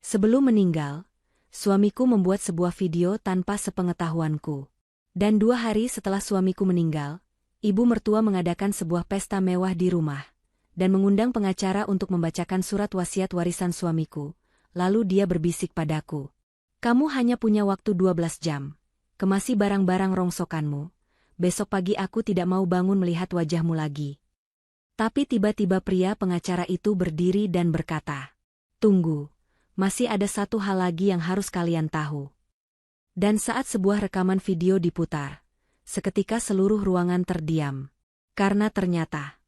Sebelum meninggal, suamiku membuat sebuah video tanpa sepengetahuanku. Dan 2 hari setelah suamiku meninggal, ibu mertua mengadakan sebuah pesta mewah di rumah dan mengundang pengacara untuk membacakan surat wasiat warisan suamiku. Lalu dia berbisik padaku, "Kamu hanya punya waktu 12 jam. Kemasi barang-barang rongsokanmu. Besok pagi aku tidak mau bangun melihat wajahmu lagi." Tapi tiba-tiba pria pengacara itu berdiri dan berkata, "Tunggu, masih ada satu hal lagi yang harus kalian tahu." Dan saat sebuah rekaman video diputar, seketika seluruh ruangan terdiam. Karena ternyata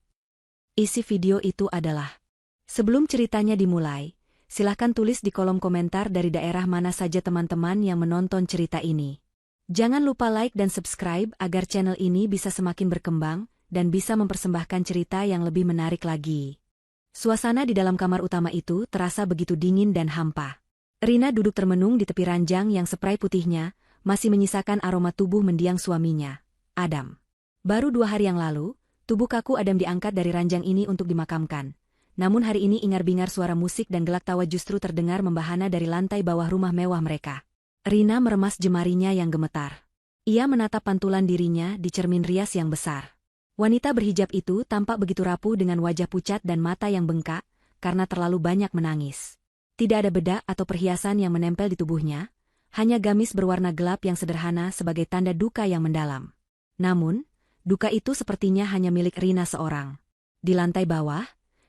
isi video itu adalah... Sebelum ceritanya dimulai, silahkan tulis di kolom komentar dari daerah mana saja teman-teman yang menonton cerita ini. Jangan lupa like dan subscribe agar channel ini bisa semakin berkembang dan bisa mempersembahkan cerita yang lebih menarik lagi. Suasana di dalam kamar utama itu terasa begitu dingin dan hampa. Rina duduk termenung di tepi ranjang yang spray putihnya masih menyisakan aroma tubuh mendiang suaminya, Adam. Baru 2 hari yang lalu, tubuh kaku Adam diangkat dari ranjang ini untuk dimakamkan. Namun hari ini ingar-bingar suara musik dan gelak tawa justru terdengar membahana dari lantai bawah rumah mewah mereka. Rina meremas jemarinya yang gemetar. Ia menatap pantulan dirinya di cermin rias yang besar. Wanita berhijab itu tampak begitu rapuh dengan wajah pucat dan mata yang bengkak, karena terlalu banyak menangis. Tidak ada bedak atau perhiasan yang menempel di tubuhnya, hanya gamis berwarna gelap yang sederhana sebagai tanda duka yang mendalam. Namun, duka itu sepertinya hanya milik Rina seorang. Di lantai bawah,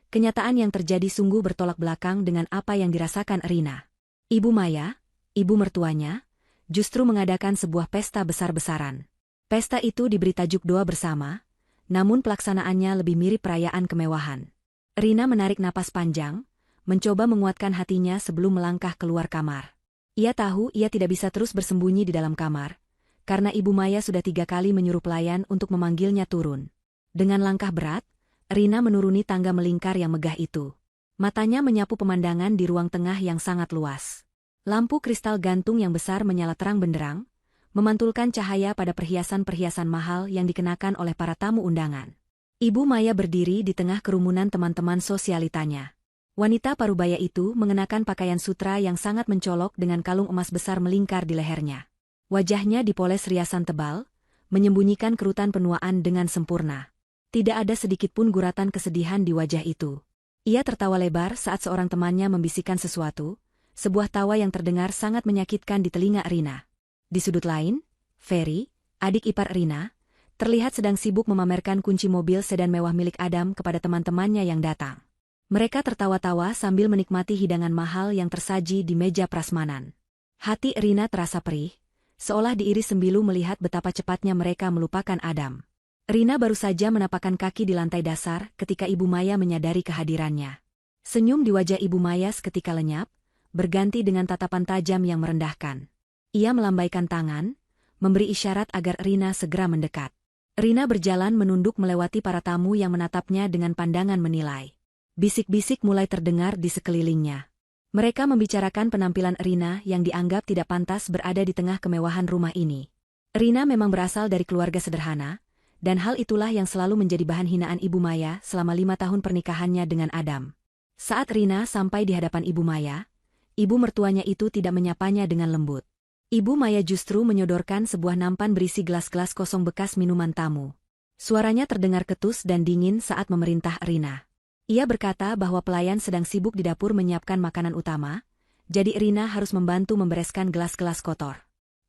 kenyataan yang terjadi sungguh bertolak belakang dengan apa yang dirasakan Rina. Ibu Maya, ibu mertuanya, justru mengadakan sebuah pesta besar-besaran. Pesta itu diberi tajuk doa bersama, namun pelaksanaannya lebih mirip perayaan kemewahan. Rina menarik napas panjang, mencoba menguatkan hatinya sebelum melangkah keluar kamar. Ia tahu ia tidak bisa terus bersembunyi di dalam kamar, karena Ibu Maya sudah 3 kali menyuruh pelayan untuk memanggilnya turun. Dengan langkah berat, Rina menuruni tangga melingkar yang megah itu. Matanya menyapu pemandangan di ruang tengah yang sangat luas. Lampu kristal gantung yang besar menyala terang benderang, memantulkan cahaya pada perhiasan-perhiasan mahal yang dikenakan oleh para tamu undangan. Ibu Maya berdiri di tengah kerumunan teman-teman sosialitanya. Wanita parubaya itu mengenakan pakaian sutra yang sangat mencolok dengan kalung emas besar melingkar di lehernya. Wajahnya dipoles riasan tebal, menyembunyikan kerutan penuaan dengan sempurna. Tidak ada sedikit pun guratan kesedihan di wajah itu. Ia tertawa lebar saat seorang temannya membisikkan sesuatu, sebuah tawa yang terdengar sangat menyakitkan di telinga Rina. Di sudut lain, Ferry, adik ipar Rina, terlihat sedang sibuk memamerkan kunci mobil sedan mewah milik Adam kepada teman-temannya yang datang. Mereka tertawa-tawa sambil menikmati hidangan mahal yang tersaji di meja prasmanan. Hati Rina terasa perih, seolah diiris sembilu melihat betapa cepatnya mereka melupakan Adam. Rina baru saja menapakkan kaki di lantai dasar ketika Ibu Maya menyadari kehadirannya. Senyum di wajah Ibu Maya seketika lenyap, berganti dengan tatapan tajam yang merendahkan. Ia melambaikan tangan, memberi isyarat agar Rina segera mendekat. Rina berjalan menunduk melewati para tamu yang menatapnya dengan pandangan menilai. Bisik-bisik mulai terdengar di sekelilingnya. Mereka membicarakan penampilan Rina yang dianggap tidak pantas berada di tengah kemewahan rumah ini. Rina memang berasal dari keluarga sederhana, dan hal itulah yang selalu menjadi bahan hinaan Ibu Maya selama 5 tahun pernikahannya dengan Adam. Saat Rina sampai di hadapan Ibu Maya, ibu mertuanya itu tidak menyapanya dengan lembut. Ibu Maya justru menyodorkan sebuah nampan berisi gelas-gelas kosong bekas minuman tamu. Suaranya terdengar ketus dan dingin saat memerintah Rina. Ia berkata bahwa pelayan sedang sibuk di dapur menyiapkan makanan utama, jadi Rina harus membantu membereskan gelas-gelas kotor.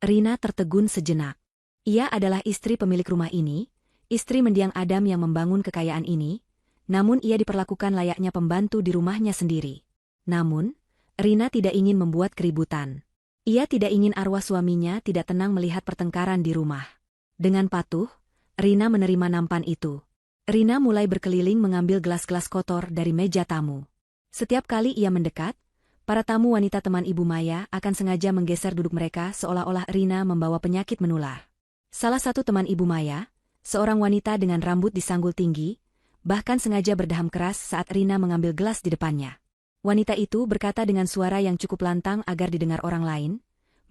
Rina tertegun sejenak. Ia adalah istri pemilik rumah ini, istri mendiang Adam yang membangun kekayaan ini, namun ia diperlakukan layaknya pembantu di rumahnya sendiri. Namun, Rina tidak ingin membuat keributan. Ia tidak ingin arwah suaminya tidak tenang melihat pertengkaran di rumah. Dengan patuh, Rina menerima nampan itu. Rina mulai berkeliling mengambil gelas-gelas kotor dari meja tamu. Setiap kali ia mendekat, para tamu wanita teman Ibu Maya akan sengaja menggeser duduk mereka seolah-olah Rina membawa penyakit menular. Salah satu teman Ibu Maya, seorang wanita dengan rambut disanggul tinggi, bahkan sengaja berdaham keras saat Rina mengambil gelas di depannya. Wanita itu berkata dengan suara yang cukup lantang agar didengar orang lain,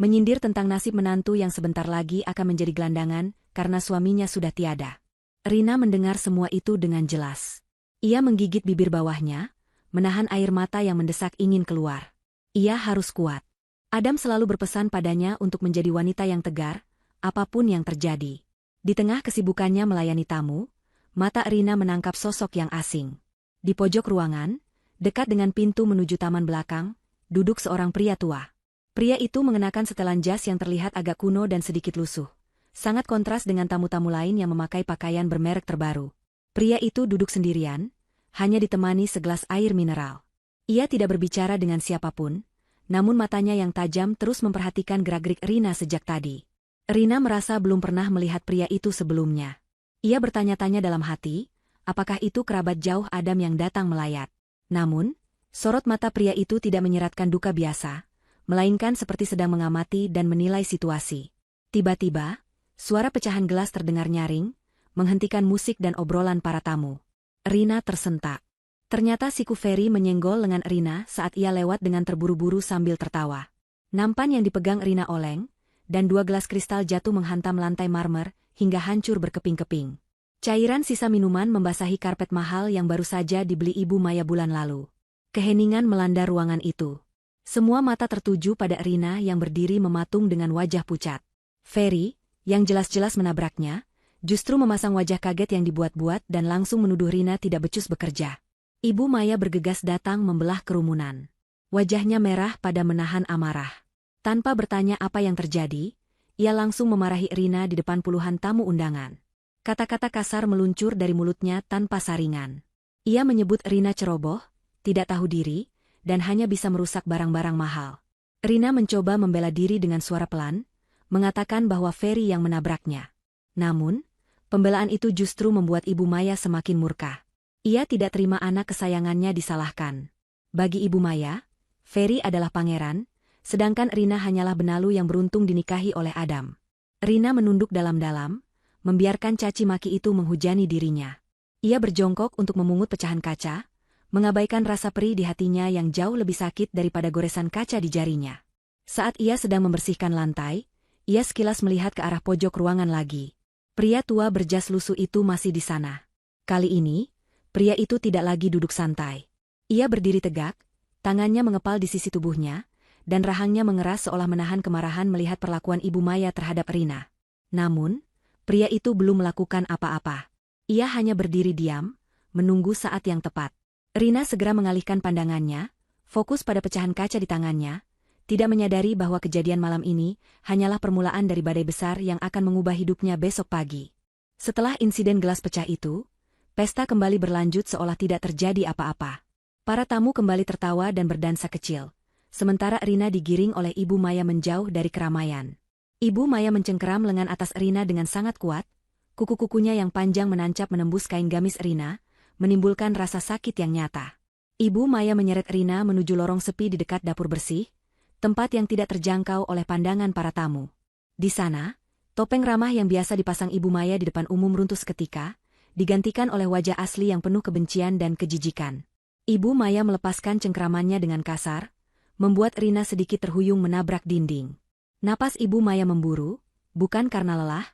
menyindir tentang nasib menantu yang sebentar lagi akan menjadi gelandangan karena suaminya sudah tiada. Rina mendengar semua itu dengan jelas. Ia menggigit bibir bawahnya, menahan air mata yang mendesak ingin keluar. Ia harus kuat. Adam selalu berpesan padanya untuk menjadi wanita yang tegar, apapun yang terjadi. Di tengah kesibukannya melayani tamu, mata Rina menangkap sosok yang asing. Di pojok ruangan, dekat dengan pintu menuju taman belakang, duduk seorang pria tua. Pria itu mengenakan setelan jas yang terlihat agak kuno dan sedikit lusuh. Sangat kontras dengan tamu-tamu lain yang memakai pakaian bermerek terbaru. Pria itu duduk sendirian, hanya ditemani segelas air mineral. Ia tidak berbicara dengan siapapun, namun matanya yang tajam terus memperhatikan gerak-gerik Rina sejak tadi. Rina merasa belum pernah melihat pria itu sebelumnya. Ia bertanya-tanya dalam hati, apakah itu kerabat jauh Adam yang datang melayat. Namun, sorot mata pria itu tidak menyeratkan duka biasa, melainkan seperti sedang mengamati dan menilai situasi. Tiba-tiba, suara pecahan gelas terdengar nyaring, menghentikan musik dan obrolan para tamu. Rina tersentak. Ternyata siku Ferry menyenggol lengan Rina saat ia lewat dengan terburu-buru sambil tertawa. Nampan yang dipegang Rina oleng, dan 2 gelas kristal jatuh menghantam lantai marmer hingga hancur berkeping-keping. Cairan sisa minuman membasahi karpet mahal yang baru saja dibeli Ibu Maya bulan lalu. Keheningan melanda ruangan itu. Semua mata tertuju pada Rina yang berdiri mematung dengan wajah pucat. Ferry, yang jelas-jelas menabraknya, justru memasang wajah kaget yang dibuat-buat dan langsung menuduh Rina tidak becus bekerja. Ibu Maya bergegas datang membelah kerumunan. Wajahnya merah pada menahan amarah. Tanpa bertanya apa yang terjadi, ia langsung memarahi Rina di depan puluhan tamu undangan. Kata-kata kasar meluncur dari mulutnya tanpa saringan. Ia menyebut Rina ceroboh, tidak tahu diri, dan hanya bisa merusak barang-barang mahal. Rina mencoba membela diri dengan suara pelan, mengatakan bahwa Ferry yang menabraknya. Namun, pembelaan itu justru membuat Ibu Maya semakin murka. Ia tidak terima anak kesayangannya disalahkan. Bagi Ibu Maya, Ferry adalah pangeran, sedangkan Rina hanyalah benalu yang beruntung dinikahi oleh Adam. Rina menunduk dalam-dalam, membiarkan caci maki itu menghujani dirinya. Ia berjongkok untuk memungut pecahan kaca, mengabaikan rasa perih di hatinya yang jauh lebih sakit daripada goresan kaca di jarinya. Saat ia sedang membersihkan lantai, ia sekilas melihat ke arah pojok ruangan lagi. Pria tua berjas lusuh itu masih di sana. Kali ini, pria itu tidak lagi duduk santai. Ia berdiri tegak, tangannya mengepal di sisi tubuhnya, dan rahangnya mengeras seolah menahan kemarahan melihat perlakuan Ibu Maya terhadap Rina. Namun, pria itu belum melakukan apa-apa. Ia hanya berdiri diam, menunggu saat yang tepat. Rina segera mengalihkan pandangannya, fokus pada pecahan kaca di tangannya, tidak menyadari bahwa kejadian malam ini hanyalah permulaan dari badai besar yang akan mengubah hidupnya besok pagi. Setelah insiden gelas pecah itu, pesta kembali berlanjut seolah tidak terjadi apa-apa. Para tamu kembali tertawa dan berdansa kecil, sementara Rina digiring oleh Ibu Maya menjauh dari keramaian. Ibu Maya mencengkeram lengan atas Rina dengan sangat kuat, kuku-kukunya yang panjang menancap menembus kain gamis Rina, menimbulkan rasa sakit yang nyata. Ibu Maya menyeret Rina menuju lorong sepi di dekat dapur bersih, tempat yang tidak terjangkau oleh pandangan para tamu. Di sana, topeng ramah yang biasa dipasang Ibu Maya di depan umum runtuh seketika, digantikan oleh wajah asli yang penuh kebencian dan kejijikan. Ibu Maya melepaskan cengkeramannya dengan kasar, membuat Rina sedikit terhuyung menabrak dinding. Napas Ibu Maya memburu, bukan karena lelah,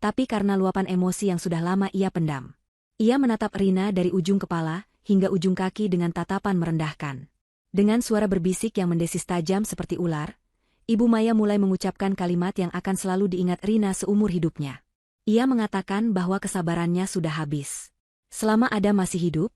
tapi karena luapan emosi yang sudah lama ia pendam. Ia menatap Rina dari ujung kepala hingga ujung kaki dengan tatapan merendahkan. Dengan suara berbisik yang mendesis tajam seperti ular, Ibu Maya mulai mengucapkan kalimat yang akan selalu diingat Rina seumur hidupnya. Ia mengatakan bahwa kesabarannya sudah habis. Selama Adam masih hidup,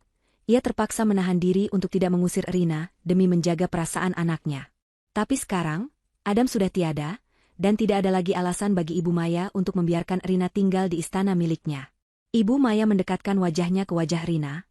ia terpaksa menahan diri untuk tidak mengusir Rina demi menjaga perasaan anaknya. Tapi sekarang, Adam sudah tiada, dan tidak ada lagi alasan bagi Ibu Maya untuk membiarkan Rina tinggal di istana miliknya. Ibu Maya mendekatkan wajahnya ke wajah Rina,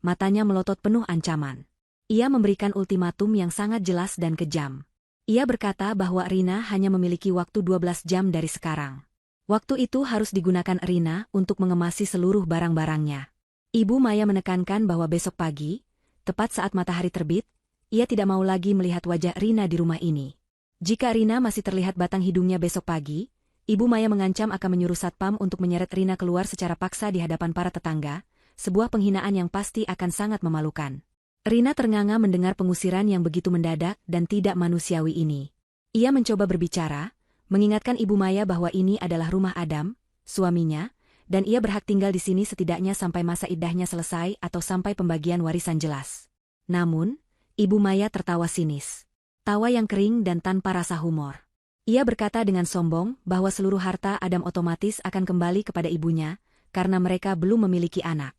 matanya melotot penuh ancaman. Ia memberikan ultimatum yang sangat jelas dan kejam. Ia berkata bahwa Rina hanya memiliki waktu 12 jam dari sekarang. Waktu itu harus digunakan Rina untuk mengemasi seluruh barang-barangnya. Ibu Maya menekankan bahwa besok pagi, tepat saat matahari terbit, ia tidak mau lagi melihat wajah Rina di rumah ini. Jika Rina masih terlihat batang hidungnya besok pagi, Ibu Maya mengancam akan menyuruh satpam untuk menyeret Rina keluar secara paksa di hadapan para tetangga, sebuah penghinaan yang pasti akan sangat memalukan. Rina ternganga mendengar pengusiran yang begitu mendadak dan tidak manusiawi ini. Ia mencoba berbicara, mengingatkan Ibu Maya bahwa ini adalah rumah Adam, suaminya, dan ia berhak tinggal di sini setidaknya sampai masa iddahnya selesai atau sampai pembagian warisan jelas. Namun, Ibu Maya tertawa sinis. tawa yang kering dan tanpa rasa humor. Ia berkata dengan sombong bahwa seluruh harta Adam otomatis akan kembali kepada ibunya, karena mereka belum memiliki anak.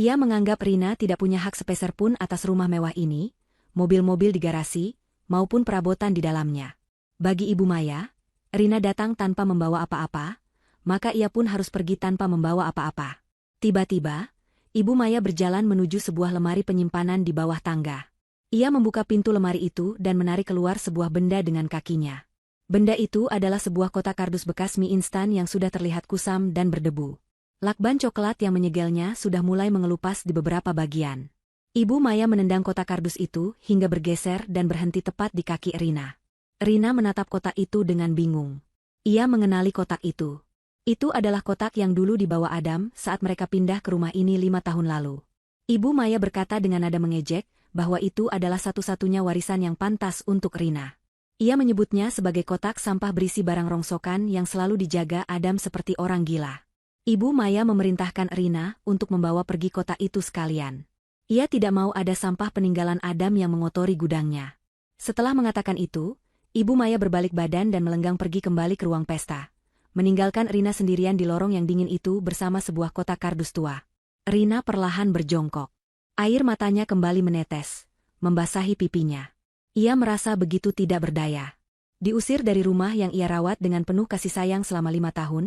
Ia menganggap Rina tidak punya hak sepeser pun atas rumah mewah ini, mobil-mobil di garasi, maupun perabotan di dalamnya. Bagi Ibu Maya, Rina datang tanpa membawa apa-apa, maka ia pun harus pergi tanpa membawa apa-apa. Tiba-tiba, Ibu Maya berjalan menuju sebuah lemari penyimpanan di bawah tangga. Ia membuka pintu lemari itu dan menarik keluar sebuah benda dengan kakinya. Benda itu adalah sebuah kotak kardus bekas mie instan yang sudah terlihat kusam dan berdebu. Lakban coklat yang menyegelnya sudah mulai mengelupas di beberapa bagian. Ibu Maya menendang kotak kardus itu hingga bergeser dan berhenti tepat di kaki Rina. Rina menatap kotak itu dengan bingung. Ia mengenali kotak itu. Itu adalah kotak yang dulu dibawa Adam saat mereka pindah ke rumah ini 5 tahun lalu. Ibu Maya berkata dengan nada mengejek bahwa itu adalah satu-satunya warisan yang pantas untuk Rina. Ia menyebutnya sebagai kotak sampah berisi barang rongsokan yang selalu dijaga Adam seperti orang gila. Ibu Maya memerintahkan Rina untuk membawa pergi kotak itu sekalian. Ia tidak mau ada sampah peninggalan Adam yang mengotori gudangnya. Setelah mengatakan itu, Ibu Maya berbalik badan dan melenggang pergi kembali ke ruang pesta, meninggalkan Rina sendirian di lorong yang dingin itu bersama sebuah kotak kardus tua. Rina perlahan berjongkok. Air matanya kembali menetes, membasahi pipinya. Ia merasa begitu tidak berdaya. Diusir dari rumah yang ia rawat dengan penuh kasih sayang selama 5 tahun,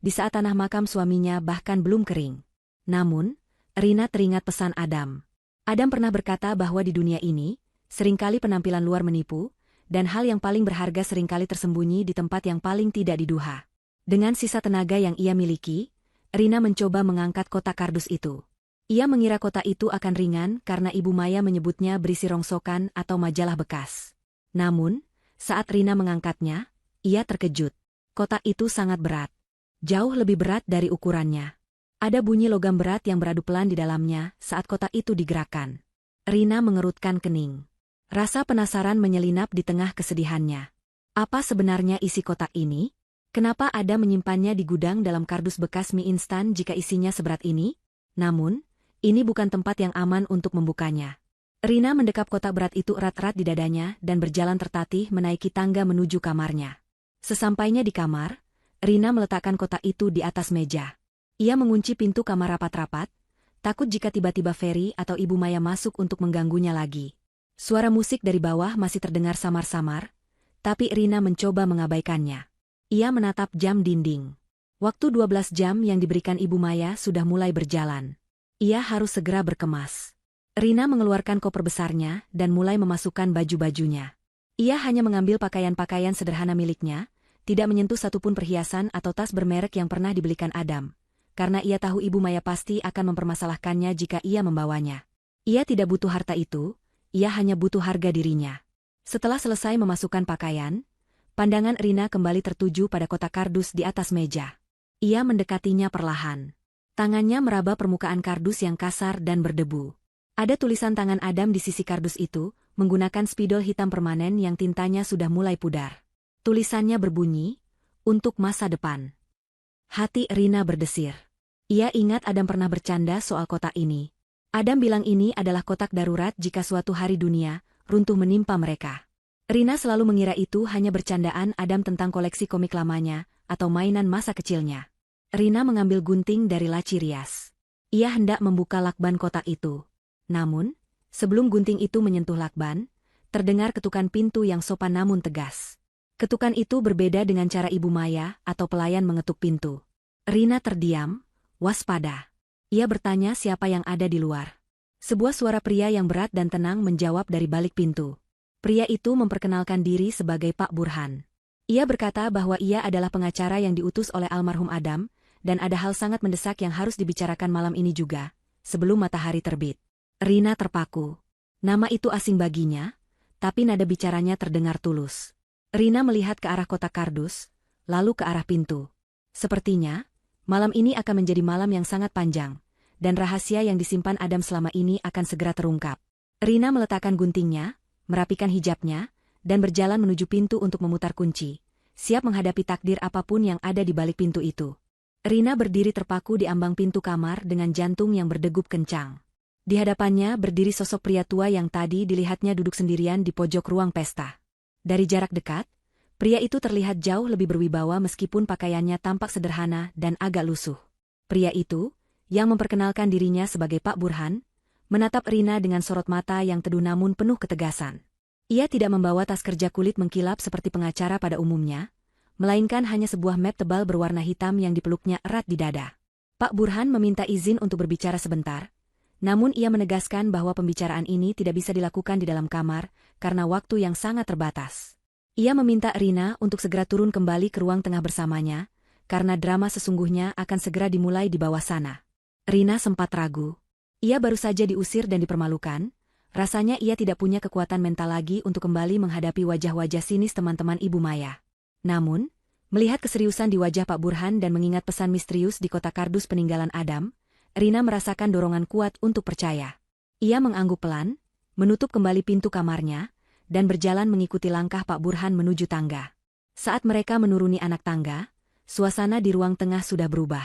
di saat tanah makam suaminya bahkan belum kering. Namun, Rina teringat pesan Adam. Adam pernah berkata bahwa di dunia ini, seringkali penampilan luar menipu, dan hal yang paling berharga seringkali tersembunyi di tempat yang paling tidak diduga. Dengan sisa tenaga yang ia miliki, Rina mencoba mengangkat kotak kardus itu. Ia mengira kotak itu akan ringan karena Ibu Maya menyebutnya berisi rongsokan atau majalah bekas. Namun, saat Rina mengangkatnya, ia terkejut. Kotak itu sangat berat. Jauh lebih berat dari ukurannya. Ada bunyi logam berat yang beradu pelan di dalamnya saat kotak itu digerakkan. Rina mengerutkan kening. Rasa penasaran menyelinap di tengah kesedihannya. Apa sebenarnya isi kotak ini? Kenapa ada menyimpannya di gudang dalam kardus bekas mie instan jika isinya seberat ini? Namun, ini bukan tempat yang aman untuk membukanya. Rina mendekap kotak berat itu erat-erat di dadanya dan berjalan tertatih menaiki tangga menuju kamarnya. Sesampainya di kamar, Rina meletakkan kotak itu di atas meja. Ia mengunci pintu kamar rapat-rapat, takut jika tiba-tiba Ferry atau Ibu Maya masuk untuk mengganggunya lagi. Suara musik dari bawah masih terdengar samar-samar, tapi Rina mencoba mengabaikannya. Ia menatap jam dinding. Waktu 12 jam yang diberikan Ibu Maya sudah mulai berjalan. Ia harus segera berkemas. Rina mengeluarkan koper besarnya dan mulai memasukkan baju-bajunya. Ia hanya mengambil pakaian-pakaian sederhana miliknya, tidak menyentuh satupun perhiasan atau tas bermerek yang pernah dibelikan Adam, karena ia tahu Ibu Maya pasti akan mempermasalahkannya jika ia membawanya. Ia tidak butuh harta itu, ia hanya butuh harga dirinya. Setelah selesai memasukkan pakaian, pandangan Rina kembali tertuju pada kotak kardus di atas meja. Ia mendekatinya perlahan. Tangannya meraba permukaan kardus yang kasar dan berdebu. Ada tulisan tangan Adam di sisi kardus itu, menggunakan spidol hitam permanen yang tintanya sudah mulai pudar. Tulisannya berbunyi, "Untuk masa depan." Hati Rina berdesir. Ia ingat Adam pernah bercanda soal kotak ini. Adam bilang ini adalah kotak darurat jika suatu hari dunia runtuh menimpa mereka. Rina selalu mengira itu hanya bercandaan Adam tentang koleksi komik lamanya atau mainan masa kecilnya. Rina mengambil gunting dari laci rias. Ia hendak membuka lakban kotak itu. Namun, sebelum gunting itu menyentuh lakban, terdengar ketukan pintu yang sopan namun tegas. Ketukan itu berbeda dengan cara Ibu Maya atau pelayan mengetuk pintu. Rina terdiam, waspada. Ia bertanya siapa yang ada di luar. Sebuah suara pria yang berat dan tenang menjawab dari balik pintu. Pria itu memperkenalkan diri sebagai Pak Burhan. Ia berkata bahwa ia adalah pengacara yang diutus oleh almarhum Adam, dan ada hal sangat mendesak yang harus dibicarakan malam ini juga, sebelum matahari terbit. Rina terpaku. Nama itu asing baginya, tapi nada bicaranya terdengar tulus. Rina melihat ke arah kotak kardus, lalu ke arah pintu. Sepertinya, malam ini akan menjadi malam yang sangat panjang, dan rahasia yang disimpan Adam selama ini akan segera terungkap. Rina meletakkan guntingnya, merapikan hijabnya, dan berjalan menuju pintu untuk memutar kunci, siap menghadapi takdir apapun yang ada di balik pintu itu. Rina berdiri terpaku di ambang pintu kamar dengan jantung yang berdegup kencang. Di hadapannya berdiri sosok pria tua yang tadi dilihatnya duduk sendirian di pojok ruang pesta. Dari jarak dekat, pria itu terlihat jauh lebih berwibawa meskipun pakaiannya tampak sederhana dan agak lusuh. Pria itu, yang memperkenalkan dirinya sebagai Pak Burhan, menatap Rina dengan sorot mata yang teduh namun penuh ketegasan. Ia tidak membawa tas kerja kulit mengkilap seperti pengacara pada umumnya, melainkan hanya sebuah map tebal berwarna hitam yang dipeluknya erat di dada. Pak Burhan meminta izin untuk berbicara sebentar, namun ia menegaskan bahwa pembicaraan ini tidak bisa dilakukan di dalam kamar karena waktu yang sangat terbatas. Ia meminta Rina untuk segera turun kembali ke ruang tengah bersamanya, karena drama sesungguhnya akan segera dimulai di bawah sana. Rina sempat ragu. Ia baru saja diusir dan dipermalukan, rasanya ia tidak punya kekuatan mental lagi untuk kembali menghadapi wajah-wajah sinis teman-teman Ibu Maya. Namun, melihat keseriusan di wajah Pak Burhan dan mengingat pesan misterius di kotak kardus peninggalan Adam, Rina merasakan dorongan kuat untuk percaya. Ia mengangguk pelan, menutup kembali pintu kamarnya, dan berjalan mengikuti langkah Pak Burhan menuju tangga. Saat mereka menuruni anak tangga, suasana di ruang tengah sudah berubah.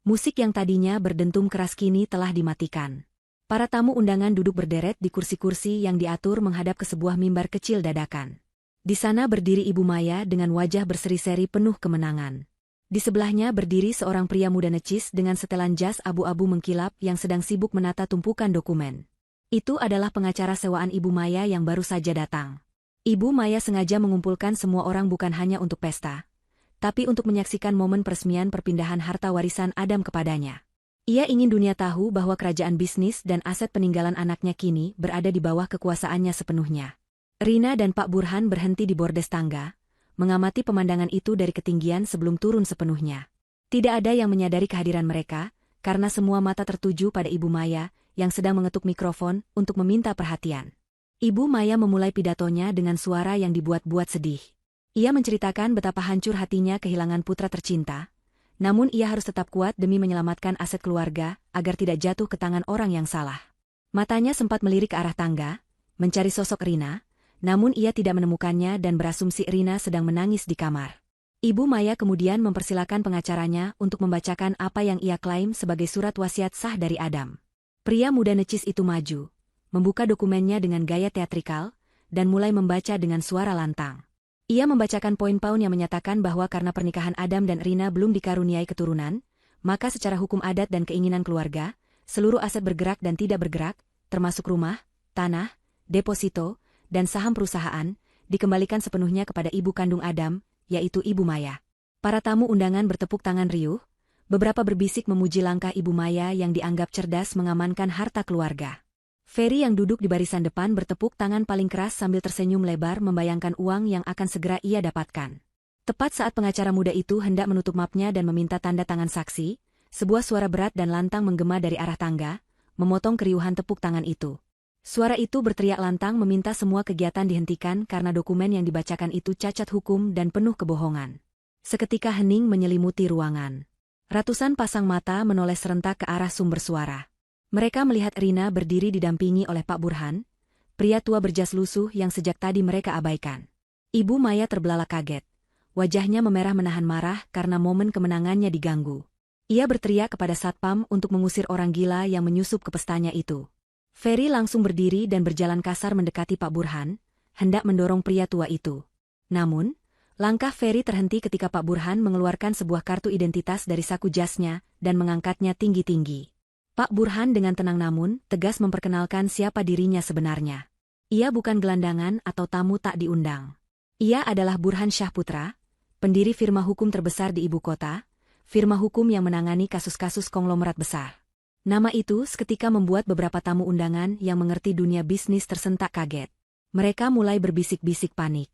Musik yang tadinya berdentum keras kini telah dimatikan. Para tamu undangan duduk berderet di kursi-kursi yang diatur menghadap ke sebuah mimbar kecil dadakan. Di sana berdiri Ibu Maya dengan wajah berseri-seri penuh kemenangan. Di sebelahnya berdiri seorang pria muda necis dengan setelan jas abu-abu mengkilap yang sedang sibuk menata tumpukan dokumen. Itu adalah pengacara sewaan Ibu Maya yang baru saja datang. Ibu Maya sengaja mengumpulkan semua orang bukan hanya untuk pesta, tapi untuk menyaksikan momen peresmian perpindahan harta warisan Adam kepadanya. Ia ingin dunia tahu bahwa kerajaan bisnis dan aset peninggalan anaknya kini berada di bawah kekuasaannya sepenuhnya. Rina dan Pak Burhan berhenti di bordes tangga, mengamati pemandangan itu dari ketinggian sebelum turun sepenuhnya. Tidak ada yang menyadari kehadiran mereka, karena semua mata tertuju pada Ibu Maya yang sedang mengetuk mikrofon untuk meminta perhatian. Ibu Maya memulai pidatonya dengan suara yang dibuat-buat sedih. Ia menceritakan betapa hancur hatinya kehilangan putra tercinta, namun ia harus tetap kuat demi menyelamatkan aset keluarga agar tidak jatuh ke tangan orang yang salah. Matanya sempat melirik ke arah tangga, mencari sosok Rina, namun ia tidak menemukannya dan berasumsi Rina sedang menangis di kamar. Ibu Maya kemudian mempersilakan pengacaranya untuk membacakan apa yang ia klaim sebagai surat wasiat sah dari Adam. Pria muda necis itu maju, membuka dokumennya dengan gaya teatrikal, dan mulai membaca dengan suara lantang. Ia membacakan poin-poin yang menyatakan bahwa karena pernikahan Adam dan Rina belum dikaruniai keturunan, maka secara hukum adat dan keinginan keluarga, seluruh aset bergerak dan tidak bergerak, termasuk rumah, tanah, deposito, dan saham perusahaan, dikembalikan sepenuhnya kepada ibu kandung Adam, yaitu Ibu Maya. Para tamu undangan bertepuk tangan riuh, beberapa berbisik memuji langkah Ibu Maya yang dianggap cerdas mengamankan harta keluarga. Ferry yang duduk di barisan depan bertepuk tangan paling keras sambil tersenyum lebar membayangkan uang yang akan segera ia dapatkan. Tepat saat pengacara muda itu hendak menutup mapnya dan meminta tanda tangan saksi, sebuah suara berat dan lantang menggema dari arah tangga, memotong keriuhan tepuk tangan itu. Suara itu berteriak lantang meminta semua kegiatan dihentikan karena dokumen yang dibacakan itu cacat hukum dan penuh kebohongan. Seketika hening menyelimuti ruangan. Ratusan pasang mata menoleh serentak ke arah sumber suara. Mereka melihat Rina berdiri didampingi oleh Pak Burhan, pria tua berjas lusuh yang sejak tadi mereka abaikan. Ibu Maya terbelalak kaget. Wajahnya memerah menahan marah karena momen kemenangannya diganggu. Ia berteriak kepada satpam untuk mengusir orang gila yang menyusup ke pestanya itu. Ferry langsung berdiri dan berjalan kasar mendekati Pak Burhan, hendak mendorong pria tua itu. Namun, langkah Ferry terhenti ketika Pak Burhan mengeluarkan sebuah kartu identitas dari saku jasnya dan mengangkatnya tinggi-tinggi. Pak Burhan dengan tenang namun tegas memperkenalkan siapa dirinya sebenarnya. Ia bukan gelandangan atau tamu tak diundang. Ia adalah Burhan Shah Putra, pendiri firma hukum terbesar di ibu kota, firma hukum yang menangani kasus-kasus konglomerat besar. Nama itu seketika membuat beberapa tamu undangan yang mengerti dunia bisnis tersentak kaget. Mereka mulai berbisik-bisik panik.